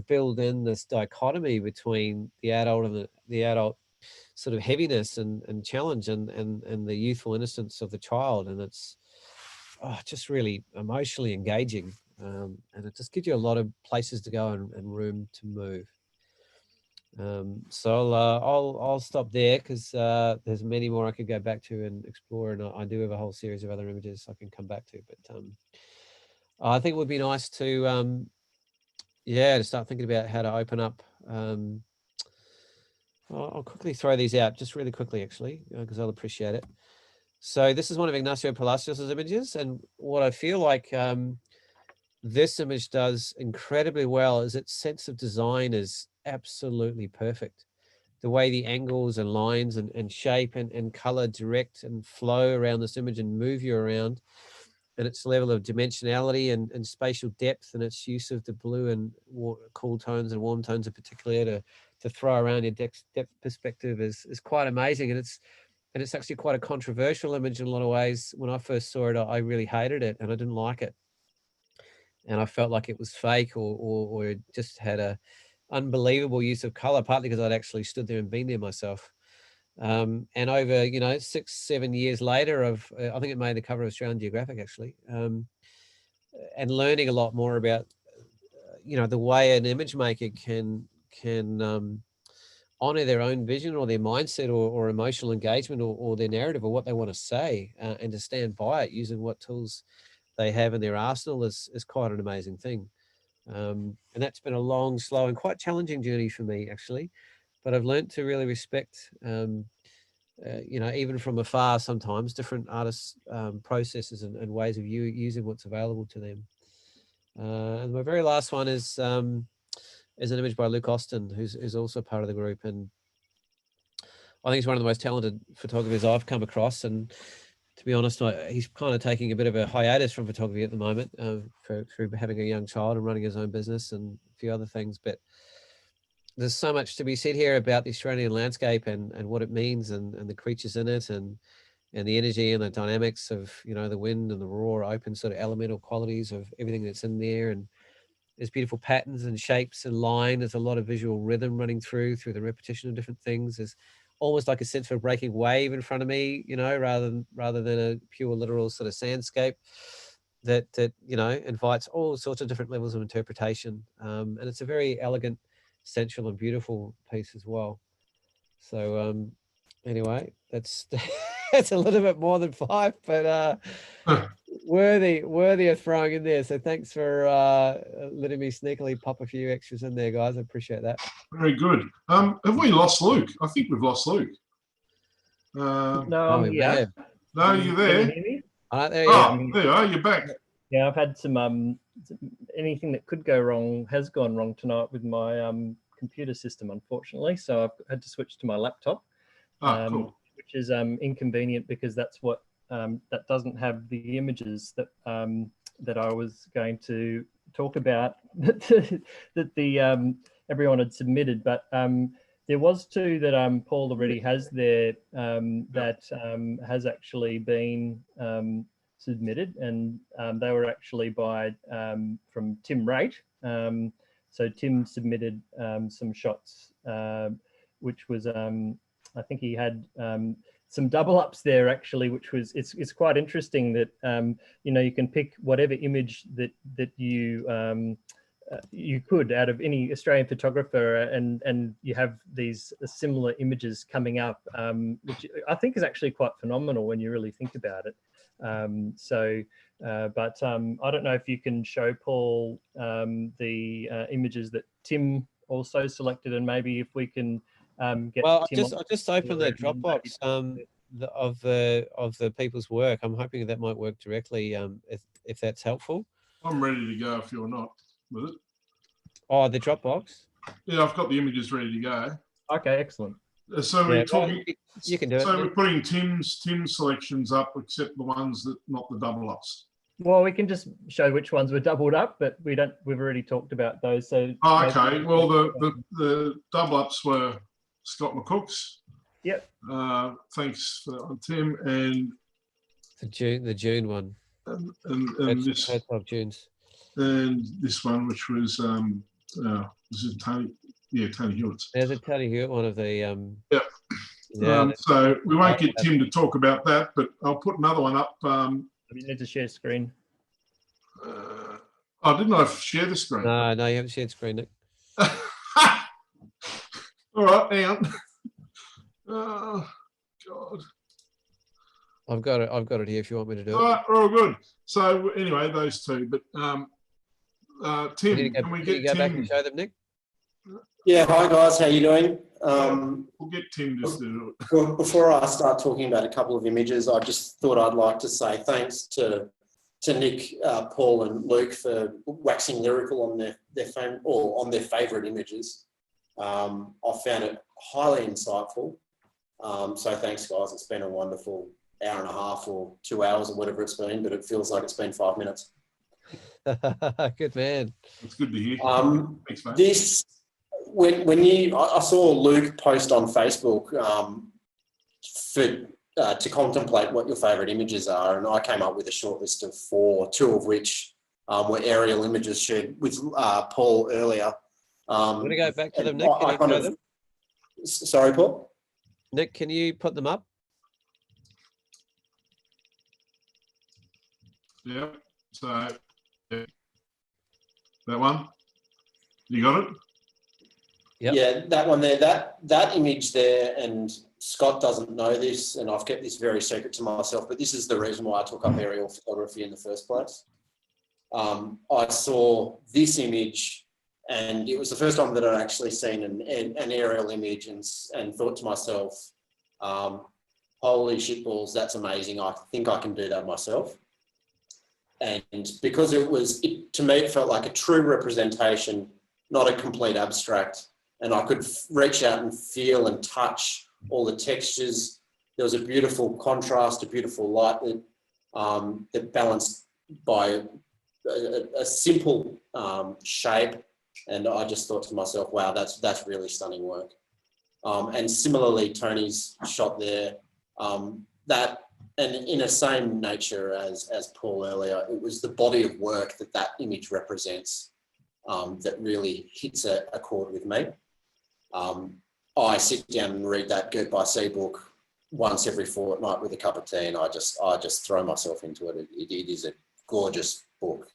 build in this dichotomy between the adult and the adult sort of heaviness and challenge and the youthful innocence of the child. And it's just really emotionally engaging. And it just gives you a lot of places to go and room to move. So I'll stop there because there's many more I could go back to and explore, and I do have a whole series of other images I can come back to. But I think it would be nice to to start thinking about how to open up. I'll quickly throw these out, just really quickly, actually, because I'll appreciate it. So this is one of Ignacio Palacios's images, and what I feel like this image does incredibly well is its sense of design is absolutely perfect. The way the angles and lines and shape and color direct and flow around this image and move you around, and its level of dimensionality and spatial depth and its use of the blue and cool tones and warm tones in particular to throw around your depth perspective is quite amazing. And it's actually quite a controversial image in a lot of ways. When I first saw it, I really hated it and I didn't like it. And I felt like it was fake or it just had a unbelievable use of color, partly because I'd actually stood there and been there myself. And over 6-7 years later, I think it made the cover of Australian Geographic actually, and learning a lot more about the way an image maker can honor their own vision or their mindset or emotional engagement or their narrative or what they want to say, and to stand by it using what tools they have in their arsenal is quite an amazing thing. And that's been a long, slow and quite challenging journey for me actually, but I've learned to really respect even from afar, sometimes different artists' processes and ways of using what's available to them. And my very last one is an image by Luke Austin, who's also part of the group, and I think he's one of the most talented photographers I've come across. And to be honest, he's kind of taking a bit of a hiatus from photography at the moment through having a young child and running his own business and a few other things. But there's so much to be said here about the Australian landscape and what it means and the creatures in it and the energy and the dynamics of, the wind and the raw open sort of elemental qualities of everything that's in there. And there's beautiful patterns and shapes and line. There's a lot of visual rhythm running through the repetition of different things. There's almost like a sense of a breaking wave in front of me, rather than a pure literal sort of sandscape that invites all sorts of different levels of interpretation. And it's a very elegant, sensual and beautiful piece as well. So anyway, that's that's a little bit more than 5, but worthy of throwing in there. So thanks for letting me sneakily pop a few extras in there, guys. I appreciate that. Very good. Have we lost Luke? I think we've lost Luke. No, yeah. No, you're there. Can you hear me? There you are. You're back. Yeah, I've had some anything that could go wrong has gone wrong tonight with my computer system, unfortunately. So I've had to switch to my laptop, Cool. which is inconvenient because that's what that doesn't have the images that that I was going to talk about that the everyone had submitted, but there was 2 that Paul already has there that has actually been submitted, and they were actually by from Tim Rate. So Tim submitted some shots, which was I think he had some double ups there actually, which was it's quite interesting that you can pick whatever image that you could out of any Australian photographer, and you have these similar images coming up, which I think is actually quite phenomenal when you really think about it. But I don't know if you can show Paul the images that Tim also selected, and maybe if we can get. Well, Tim I just opened the Dropbox of the people's work. I'm hoping that might work directly. If that's helpful. I'm ready to go if you're not with it. Oh, the Dropbox. Yeah, I've got the images ready to go. Okay, excellent. So we're talking. You can do it. So we're putting Tim's selections up, except the ones that not the double ups. Well, we can just show which ones were doubled up, but we've already talked about those. So. Okay. Well, the double ups were Scott McCook's. Yep. Thanks for Tim and the June one. And this of June's. And this one, which was this is Tony. Yeah, Tony Hewitt. There's a Tony Hewitt one of the. Yep. Yeah. So we won't get Tim to talk about that, but I'll put another one up. You need to share screen. I didn't know if share the screen. No, you haven't shared screen, Nick. All right, hang on. Oh, God. I've got it here if you want me to do it. All right, we're all good. So anyway, those 2. But Tim, can we get go Tim? back and show them, Nick? Yeah, hi guys, how you doing? We'll get Tim just to do it. Before I start talking about a couple of images, I just thought I'd like to say thanks to Nick, Paul, and Luke for waxing lyrical on their favourite images. I found it highly insightful. So thanks, guys. It's been a wonderful hour and a half or 2 hours or whatever it's been, but it feels like it's been 5 minutes. Good man. It's good to hear. Thanks, mate. This. I saw Luke post on Facebook to contemplate what your favourite images are, and I came up with a short list of 4, 2 of which were aerial images shared with Paul earlier. I'm going to go back to them, Nick. Can you show them? Sorry, Paul? Nick, can you put them up? Yeah. So yeah. That one. You got it? Yep. Yeah, that one there, that image there, and Scott doesn't know this, and I've kept this very secret to myself, but this is the reason why I took up aerial photography in the first place. I saw this image, and it was the first time that I'd actually seen an aerial image, and thought to myself, holy shitballs, that's amazing. I think I can do that myself. And because to me, it felt like a true representation, not a complete abstract. And I could reach out and feel and touch all the textures. There was a beautiful contrast, a beautiful light that balanced by a simple shape. And I just thought to myself, wow, that's really stunning work. And similarly, Tony's shot there, and in the same nature as Paul earlier, it was the body of work that image represents that really hits a chord with me. I sit down and read that Gert by Sea book once every fortnight with a cup of tea, and I just throw myself into it. It is a gorgeous book.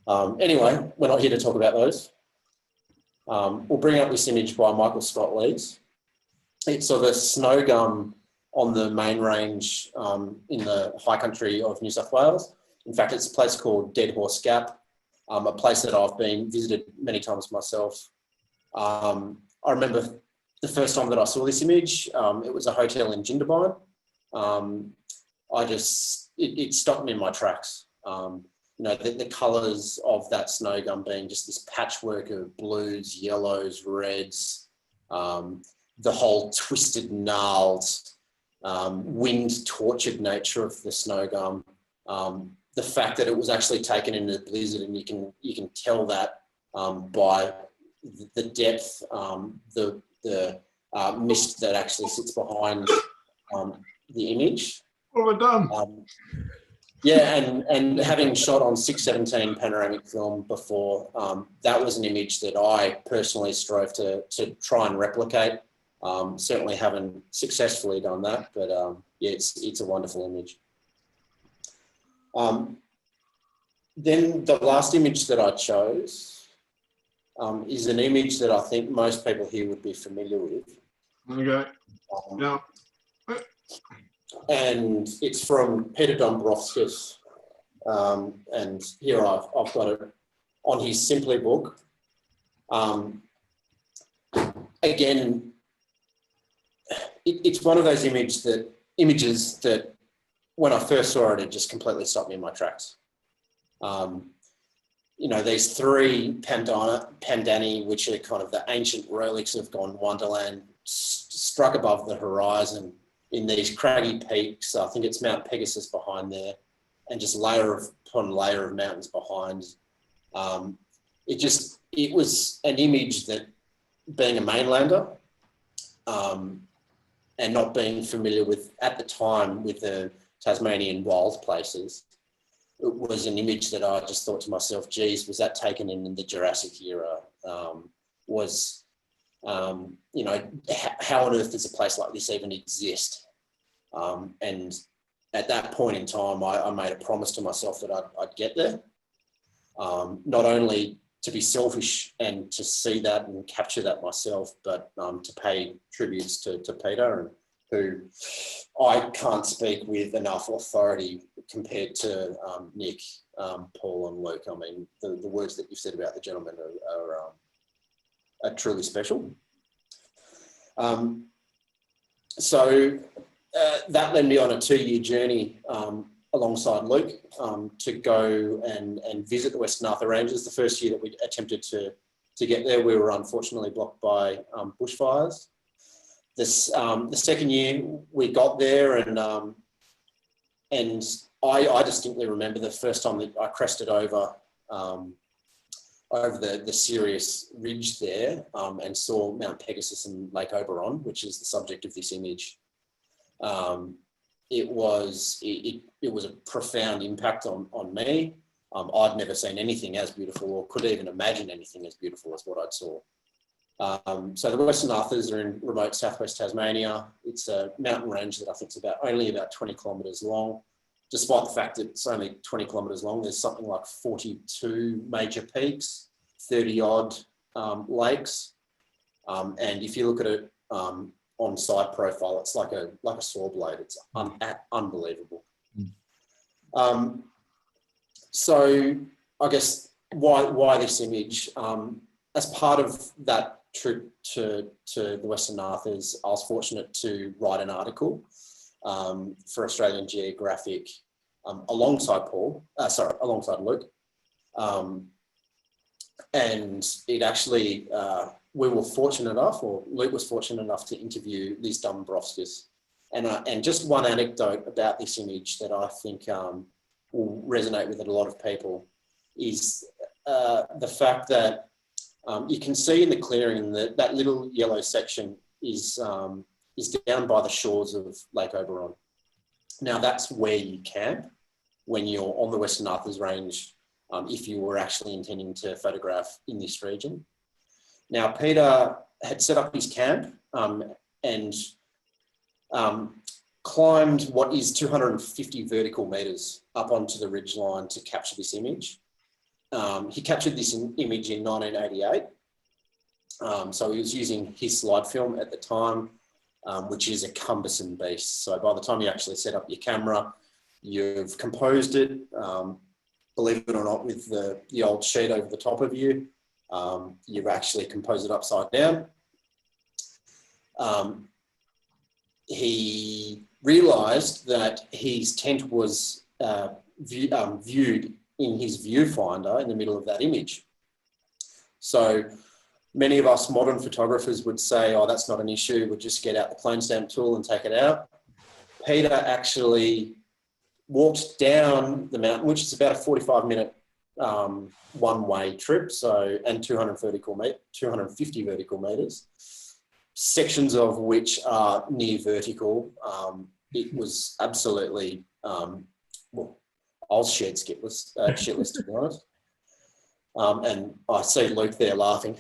Anyway, we're not here to talk about those. We'll bring up this image by Michael Scott Lees. It's of a snow gum on the main range in the high country of New South Wales. In fact, it's a place called Dead Horse Gap, a place that I've visited many times myself. I remember the first time that I saw this image, it was a hotel in Jindabyne. It stopped me in my tracks. The colours of that snow gum being just this patchwork of blues, yellows, reds, the whole twisted, gnarled, wind-tortured nature of the snow gum. The fact that it was actually taken in a blizzard, and you can tell that by the depth, the mist that actually sits behind the image. What have I done? Yeah, and having shot on 6:17 panoramic film before, that was an image that I personally strove to try and replicate. Certainly haven't successfully done that, but yeah, it's a wonderful image. Then the last image that I chose is an image that I think most people here would be familiar with. Okay. Yeah. And it's from Peter Dombrovskis. And here I've got it on his Simply book. Again, it's one of those images that when I first saw it just completely stopped me in my tracks. These three pandani, which are kind of the ancient relics of Gondwanaland, struck above the horizon in these craggy peaks. I think it's Mount Pegasus behind there, and just layer upon layer of mountains behind. It was an image that, being a mainlander, and not being familiar with, at the time, with the Tasmanian wild places, it was an image that I just thought to myself, geez, was that taken in the Jurassic era? How on earth does a place like this even exist? And at that point in time, I made a promise to myself that I'd get there. Not only to be selfish and to see that and capture that myself, but to pay tributes to Peter, who I can't speak with enough authority compared to Nick, Paul and Luke. I mean, the words that you've said about the gentlemen are truly special. So that led me on a 2-year journey alongside Luke to go and visit the Western Arthur Ranges. The first year that we attempted to get there, we were unfortunately blocked by bushfires. The second year we got there, and I distinctly remember the first time that I crested over the Sirius Ridge there and saw Mount Pegasus and Lake Oberon, which is the subject of this image. It was a profound impact on me. I'd never seen anything as beautiful, or could even imagine anything as beautiful as what I'd saw. So the Western Arthurs are in remote southwest Tasmania. It's a mountain range that I think is only about 20 kilometres long. Despite the fact that it's only 20 kilometres long, there's something like 42 major peaks, 30 odd lakes. And if you look at it on side profile, it's like a saw blade. It's unbelievable. So I guess why this image? As part of that trip to the Western Arthurs, I was fortunate to write an article for Australian Geographic alongside Luke. And it actually, we were fortunate enough, or Luke was fortunate enough to interview Liz Dombrovskis. And just one anecdote about this image that I think will resonate with a lot of people is the fact that you can see in the clearing that that little yellow section is down by the shores of Lake Oberon. Now that's where you camp when you're on the Western Arthurs Range, if you were actually intending to photograph in this region. Now Peter had set up his camp and climbed what is 250 vertical meters up onto the ridgeline to capture this image. He captured this image in 1988. So he was using his slide film at the time, which is a cumbersome beast. So by the time you actually set up your camera, you've composed it, believe it or not, with the old sheet over the top of you. You've actually composed it upside down. He realised that his tent was viewed in his viewfinder in the middle of that image. So many of us modern photographers would say, oh, that's not an issue, we'll just get out the clone stamp tool and take it out. Peter actually walked down the mountain, which is about a 45-minute one-way trip, and 250 vertical meters, sections of which are near vertical. It was absolutely, well, I was shitless, to be honest. And I see Luke there laughing.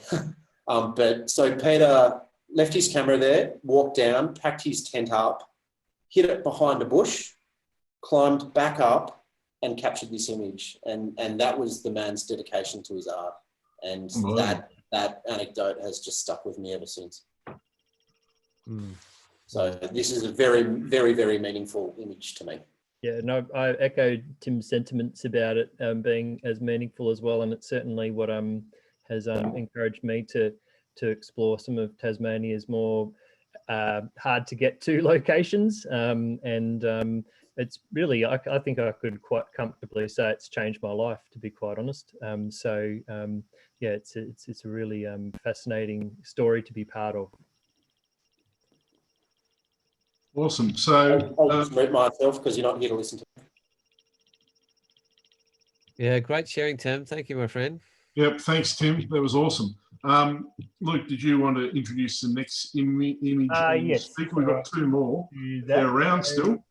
But so Peter left his camera there, walked down, packed his tent up, hid it behind a bush, climbed back up and captured this image. And that was the man's dedication to his art. And that anecdote has just stuck with me ever since. Mm. So this is a very, very, very meaningful image to me. Yeah, no, I echo Tim's sentiments about it being as meaningful as well, and it's certainly what has encouraged me to explore some of Tasmania's more hard to get to locations, and it's really, I think I could quite comfortably say it's changed my life, to be quite honest. Yeah, it's a really fascinating story to be part of. Awesome. So I'll just mute myself because you're not here to listen to me. Yeah, great sharing, Tim. Thank you, my friend. Yep, thanks, Tim. That was awesome. Luke, did you want to introduce the next image? Yes. Speaker? We've got two more. They're around still.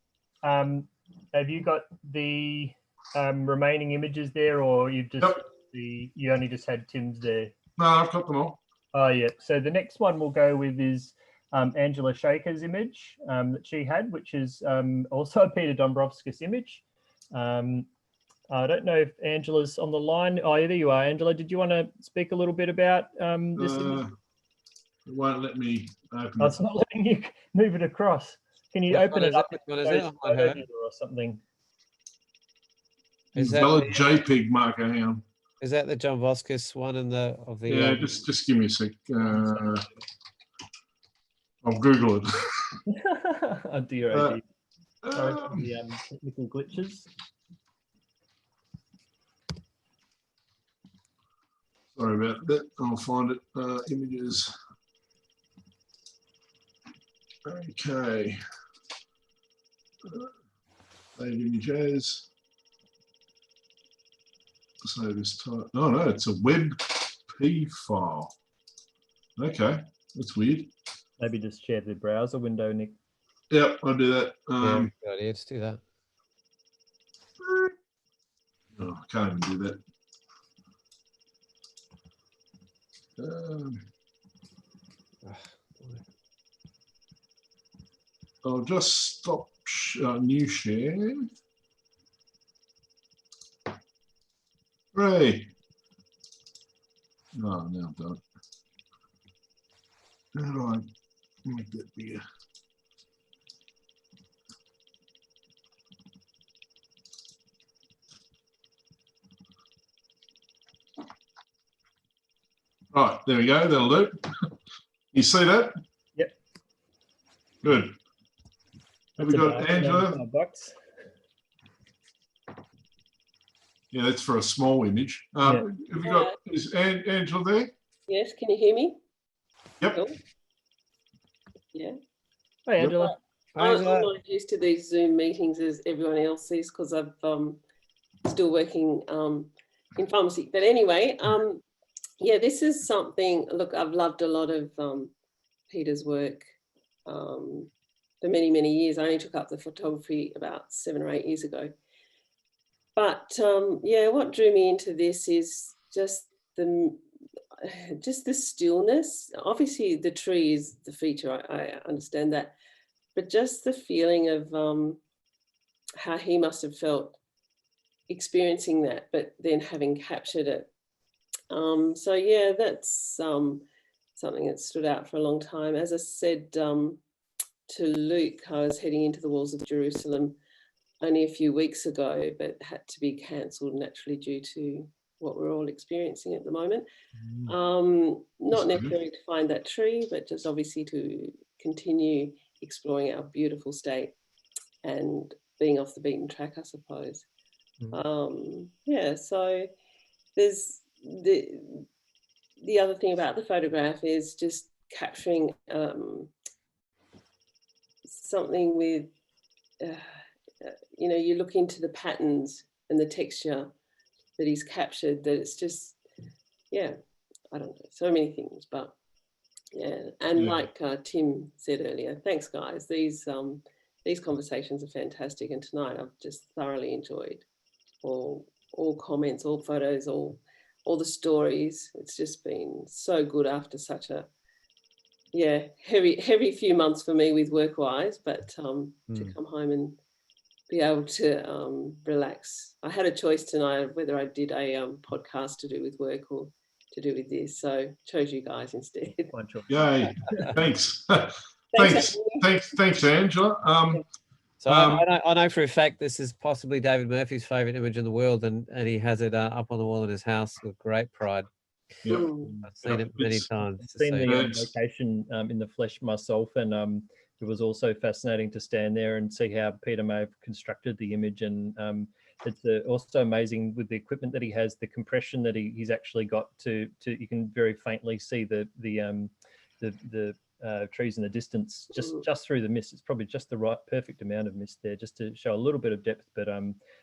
Have you got the remaining images there, or you've just you only just had Tim's there? No, I've got them all. Oh yeah. So the next one we'll go with is Angela Shaker's image that she had, which is also a Peter Dombrovskis image. I don't know if Angela's on the line. Oh, there you are, Angela. Did you want to speak a little bit about this image? It won't let me open it. It's not letting you move it across. Can you open it up? What is it? Or something. Is that a JPEG marker? Hang on. Is that the John Voskis one in the Yeah, just give me a sec. I'll Google it. Oh dear, oh dear. Sorry for the technical glitches. Sorry about that. I'll find it. Images. Okay. Save images. Save this type. Oh no, it's a WebP file. Okay, that's weird. Maybe just share the browser window, Nick. Yep, I'll do that. Yeah, good idea. Let's do that. Oh, I can't even do that. I'll just stop new share. Hooray! Oh, now I've done it. How do I make that bigger? Right, there we go. That'll do. You see that? Yep. Good. Have we got Angela? $5. Yeah, that's for a small image. Have you got, is Angela there? Yes, can you hear me? Yep. Cool. Yeah. Hi, Angela. I'm not used to these Zoom meetings as everyone else is because I'm still working in pharmacy. But anyway, yeah, this is something, look, I've loved a lot of Peter's work for many, many years. I only took up the photography about 7 or 8 years ago. But yeah, what drew me into this is just the stillness. Obviously, the tree is the feature. I understand that, but just the feeling of how he must have felt experiencing that, but then having captured it. So yeah, that's something that stood out for a long time. As I said to Luke, I was heading into the walls of Jerusalem only a few weeks ago, but had to be cancelled naturally due to what we're all experiencing at the moment. Not necessarily to find that tree, but just obviously to continue exploring our beautiful state and being off the beaten track, I suppose. Yeah, so there's the other thing about the photograph is just capturing something with, you know, you look into the patterns and the texture that he's captured, that it's just, yeah, I don't know, so many things, but yeah. And like Tim said earlier, thanks guys, these conversations are fantastic, and tonight I've just thoroughly enjoyed all comments, all photos, all the stories. It's just been so good after such a heavy few months for me with work wise, but to come home and be able to relax. I had a choice tonight whether I did a podcast to do with work or to do with this, so chose you guys instead. Yay! Thanks. Thanks, Angela. So I know for a fact this is possibly David Murphy's favourite image in the world, and he has it up on the wall in his house with great pride. Yep. I've seen it many times. I've seen the location in the flesh myself, and it was also fascinating to stand there and see how Peter may have constructed the image, and it's also amazing with the equipment that he has, the compression that he's actually got to you can very faintly see the trees in the distance just through the mist. It's probably just the right perfect amount of mist there, just to show a little bit of depth, but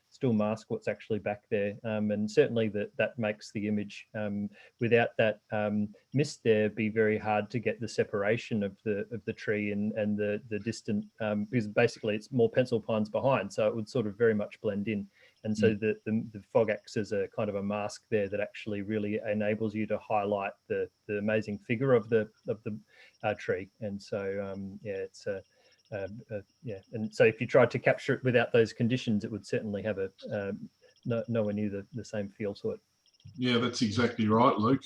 still mask what's actually back there. And certainly that makes the image, without that mist there, be very hard to get the separation of the tree and the distant, because basically it's more pencil pines behind, so it would sort of very much blend in. And so the fog acts as a kind of a mask there that actually really enables you to highlight the amazing figure of the tree. And so it's and so if you tried to capture it without those conditions, it would certainly have nowhere near the same feel to it. Yeah, that's exactly right, Luke.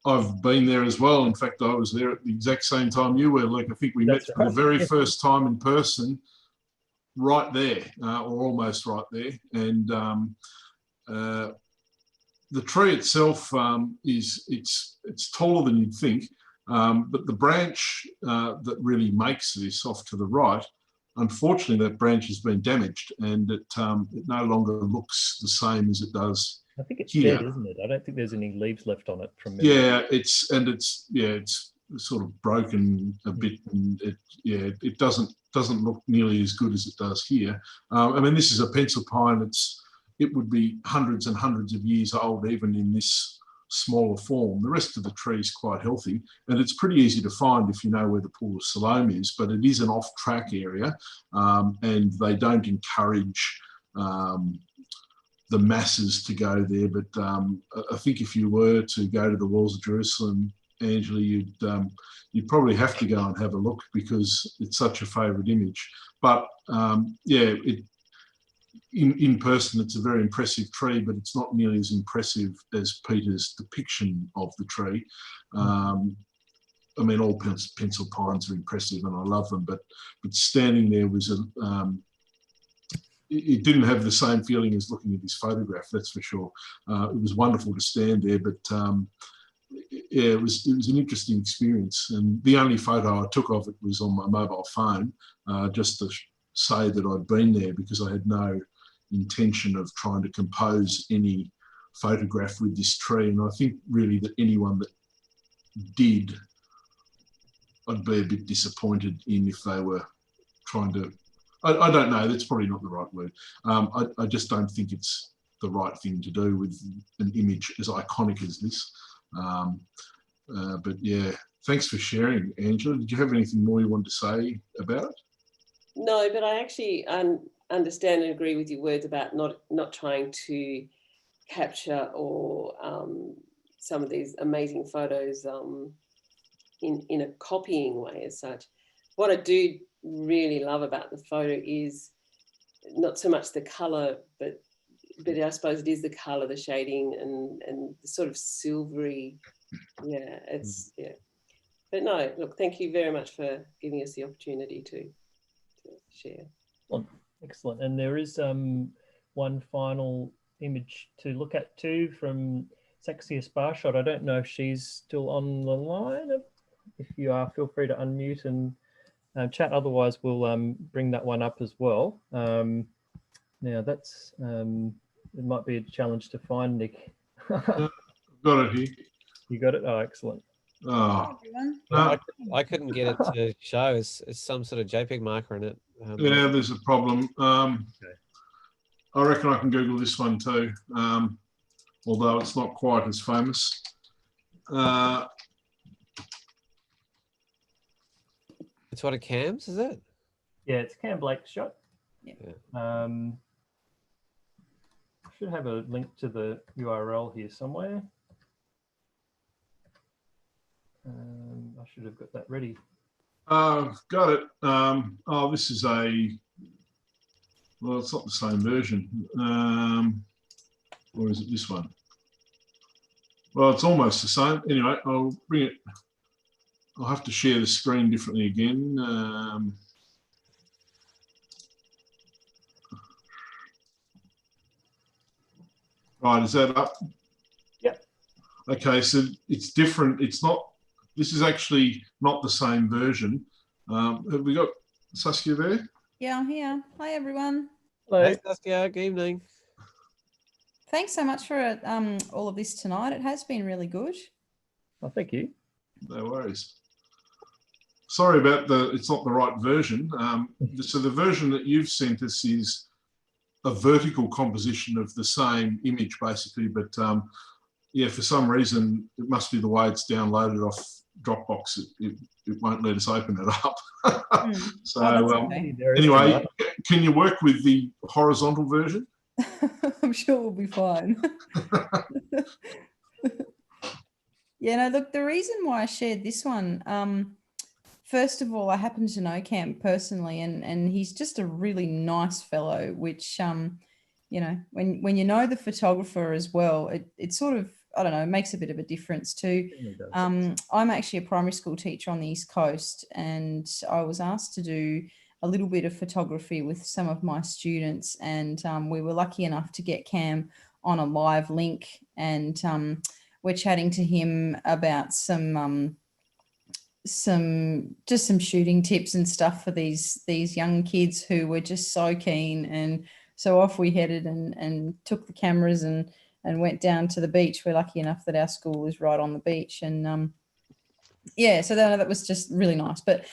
I've been there as well. In fact, I was there at the exact same time you were, Luke. I think we met for the very first time in person, right there, or almost right there. And the tree itself it's taller than you'd think, but the branch that really makes this off to the right, unfortunately, that branch has been damaged, and it no longer looks the same as it does. I think it's dead, isn't it? I don't think there's any leaves left on it from memory. Yeah, it's sort of broken a bit, and it doesn't look nearly as good as it does here. I mean, this is a pencil pine. It would be hundreds and hundreds of years old, even in this smaller form. The rest of the tree is quite healthy, and it's pretty easy to find if you know where the pool of Siloam is, but it is an off-track area, and they don't encourage the masses to go there. But I think if you were to go to the walls of Jerusalem, Angela, you'd probably have to go and have a look, because it's such a favourite image. But in person, it's a very impressive tree, but it's not nearly as impressive as Peter's depiction of the tree. I mean, all pencil pines are impressive, and I love them, but standing there was it didn't have the same feeling as looking at this photograph, that's for sure. It was wonderful to stand there, but yeah, it was an interesting experience. And the only photo I took of it was on my mobile phone, just to say that I'd been there, because I had no intention of trying to compose any photograph with this tree. And I think really that anyone that did, I'd be a bit disappointed in if they were trying to, I don't know, that's probably not the right word. I just don't think it's the right thing to do with an image as iconic as this. But yeah, thanks for sharing, Angela. Did you have anything more you wanted to say about it? No, but I actually understand and agree with your words about not trying to capture or some of these amazing photos in a copying way as such. What I do really love about the photo is not so much the colour, but I suppose it is the colour, the shading, and the sort of silvery. Yeah, it's yeah. But no, look, thank you very much for giving us the opportunity to share. Well, excellent. And there is one final image to look at too from Saxia Sparshot. I don't know if she's still on the line. If you are, feel free to unmute and chat. Otherwise, we'll bring that one up as well. Now that's it might be a challenge to find, Nick. Got it here. You got it? Oh, excellent. Oh, I couldn't get it to show. It's some sort of JPEG marker in it. yeah, there's a problem. Okay. I reckon I can Google this one too, although it's not quite as famous. It's one of Cam's, is it? Yeah, it's Cam Blake's shot. Yeah. I should have a link to the URL here somewhere. I should have got that ready. Got it. Oh, this is a, well, it's not the same version. Or is it this one? Well, it's almost the same. Anyway, I'll bring it. I'll have to share the screen differently again. Right, is that up? Yep. Okay, so it's different. It's not, this is actually not the same version. Have we got Saskia there? Yeah, I'm here. Hi, everyone. Hello. Hey, Saskia, good evening. Thanks so much for all of this tonight. It has been really good. Oh, thank you. No worries. Sorry about it's not the right version. So the version that you've sent us is a vertical composition of the same image, basically. But yeah, for some reason, it must be the way it's downloaded off Dropbox. It won't let us open it up. So okay. Anyway, can you work with the horizontal version? I'm sure we'll be fine. Yeah, no, look, the reason why I shared this one, first of all, I happen to know Cam personally, and he's just a really nice fellow, which, you know, when you know the photographer as well, it sort of, I don't know, makes a bit of a difference too. I'm actually a primary school teacher on the East Coast, and I was asked to do a little bit of photography with some of my students, and we were lucky enough to get Cam on a live link, and we're chatting to him about some shooting tips and stuff for these young kids who were just so keen. And so off we headed and took the cameras and went down to the beach. We're lucky enough that our school is right on the beach, and yeah, so that was just really nice. But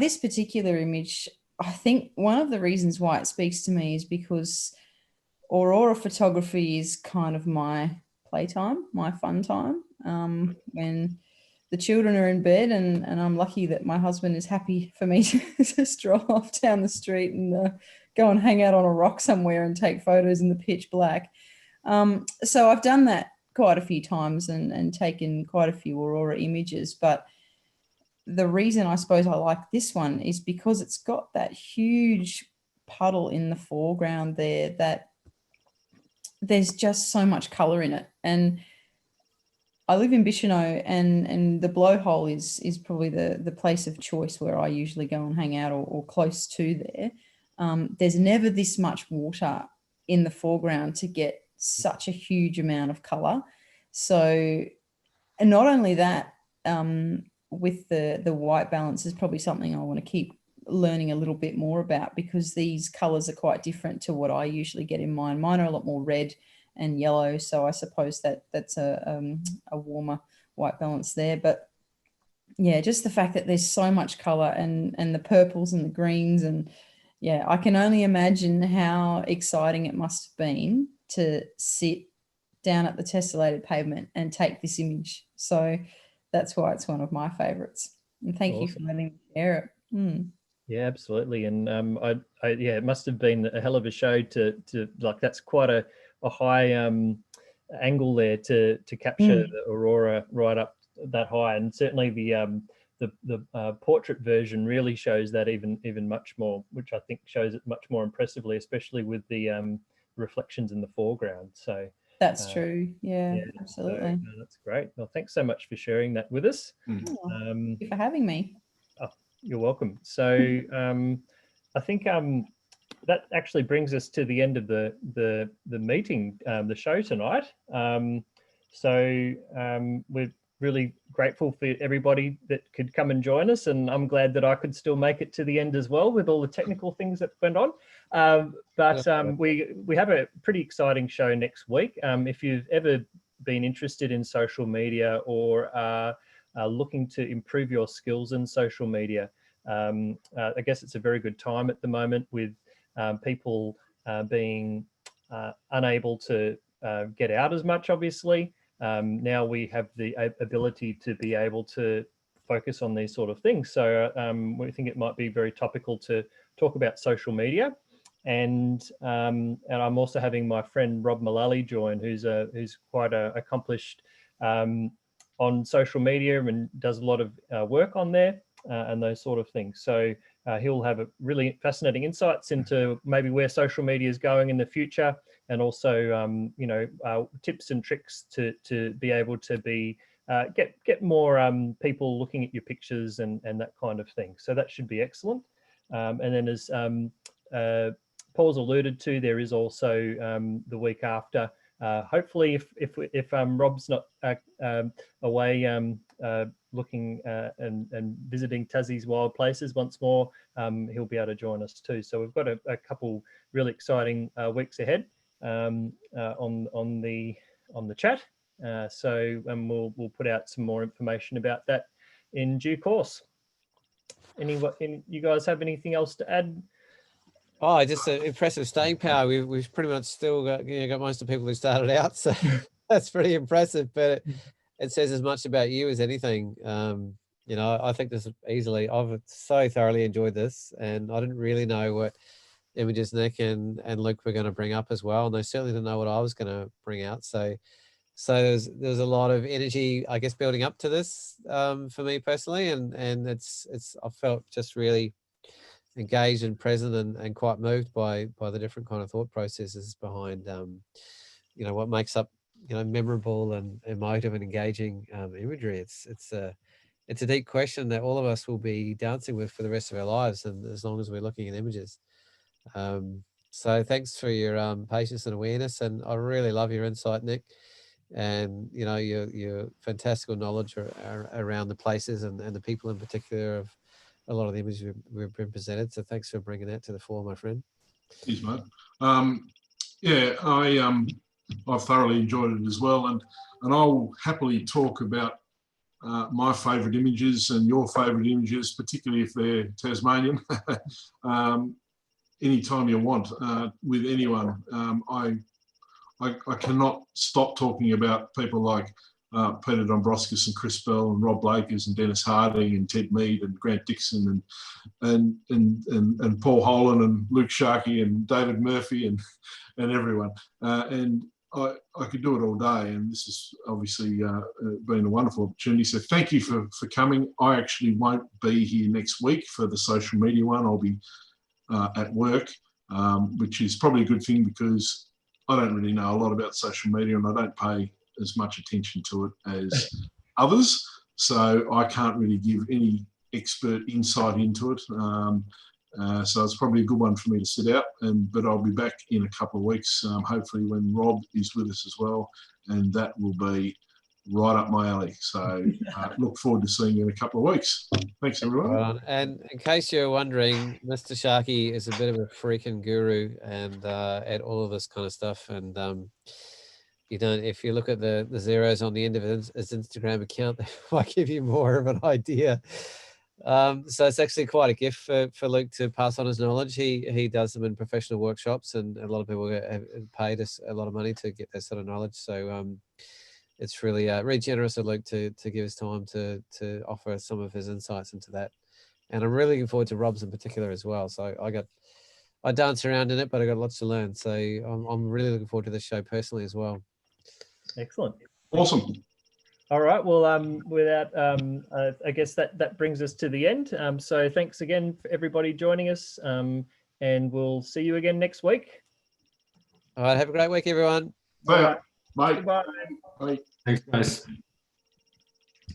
this particular image, I think one of the reasons why it speaks to me is because Aurora photography is kind of my playtime, my fun time, when the children are in bed, and I'm lucky that my husband is happy for me to just stroll off down the street and go and hang out on a rock somewhere and take photos in the pitch black. So I've done that quite a few times and taken quite a few Aurora images. But the reason I suppose I like this one is because it's got that huge puddle in the foreground there that there's just so much colour in it. And I live in Bicheno, and the blowhole is probably the place of choice where I usually go and hang out, or close to there. There's never this much water in the foreground to get such a huge amount of colour. So and not only that, with the white balance is probably something I want to keep learning a little bit more about, because these colors are quite different to what I usually get in mine. Mine are a lot more red and yellow, so I suppose that's a warmer white balance there. But yeah, just the fact that there's so much color, and the purples and the greens, and yeah, I can only imagine how exciting it must have been to sit down at the tessellated pavement and take this image. So that's why it's one of my favorites. And thank you for letting me share it. Mm. Yeah, absolutely. And yeah, it must have been a hell of a show to like, that's quite a high angle there to capture the aurora right up that high. And certainly the portrait version really shows that even much more, which I think shows it much more impressively, especially with the reflections in the foreground. So that's true. Yeah, absolutely. So, that's great. Well, thanks so much for sharing that with us. Thank you for having me. Oh, you're welcome. So I think that actually brings us to the end of the meeting, the show tonight. So we're really grateful for everybody that could come and join us, and I'm glad that I could still make it to the end as well with all the technical things that went on. But we have a pretty exciting show next week. If you've ever been interested in social media or looking to improve your skills in social media, I guess it's a very good time at the moment with people being unable to get out as much, obviously. Now we have the ability to be able to focus on these sort of things. So we think it might be very topical to talk about social media. And I'm also having my friend Rob Mullally join, who's quite accomplished on social media and does a lot of work on there and those sort of things. So he'll have a really fascinating insights into maybe where social media is going in the future, and also tips and tricks to be able to be get more people looking at your pictures and that kind of thing. So that should be excellent. And then as Paul's alluded to, there is also the week after. Hopefully, if Rob's not away looking and visiting Tassie's wild places once more, he'll be able to join us too. So we've got a couple really exciting weeks ahead on the chat. So we'll put out some more information about that in due course. You guys have anything else to add? Oh, just an impressive staying power. We've pretty much still got most of the people who started out, so that's pretty impressive. But it says as much about you as anything. I think this easily. I've so thoroughly enjoyed this, and I didn't really know what images Nick and Luke were going to bring up as well, and they certainly didn't know what I was going to bring out. So there's a lot of energy, I guess, building up to this for me personally, and it's I felt just really engaged and present and quite moved by the different kind of thought processes behind what makes up memorable and emotive and engaging imagery. It's a deep question that all of us will be dancing with for the rest of our lives, and as long as we're looking at images. So thanks for your patience and awareness, and I really love your insight, Nick, and your fantastical knowledge around the places and the people in particular of a lot of the images we've been presented. So thanks for bringing that to the fore, my friend. Cheers, mate. I've thoroughly enjoyed it as well, and I'll happily talk about my favourite images and your favourite images, particularly if they're Tasmanian, anytime you want with anyone. I cannot stop talking about people like Peter Dombrovskis and Chris Bell and Rob Blakers and Dennis Harding and Ted Mead and Grant Dixon and Paul Holan and Luke Sharkey and David Murphy and everyone. And I could do it all day, and this has obviously been a wonderful opportunity. So thank you for coming. I actually won't be here next week for the social media one. I'll be at work, which is probably a good thing because I don't really know a lot about social media and I don't pay as much attention to it as others. So I can't really give any expert insight into it. So it's probably a good one for me to sit out, but I'll be back in a couple of weeks, hopefully when Rob is with us as well, and that will be right up my alley. So look forward to seeing you in a couple of weeks. Thanks, everyone. Right on. And in case you're wondering, Mr. Sharkey is a bit of a freaking guru and at all of this kind of stuff. And you don't, if you look at the zeros on the end of his Instagram account, they might give you more of an idea. So it's actually quite a gift for Luke to pass on his knowledge. He does them in professional workshops, and a lot of people have paid us a lot of money to get that sort of knowledge. So it's really really generous of Luke to give his time to offer some of his insights into that. And I'm really looking forward to Rob's in particular as well. So I dance around in it, but I got lots to learn. So I'm really looking forward to this show personally as well. Excellent. Awesome. All right. Well, I guess that brings us to the end. So thanks again for everybody joining us, and we'll see you again next week. All right. Have a great week, everyone. Bye. Bye. Goodbye. Bye. Thanks, guys.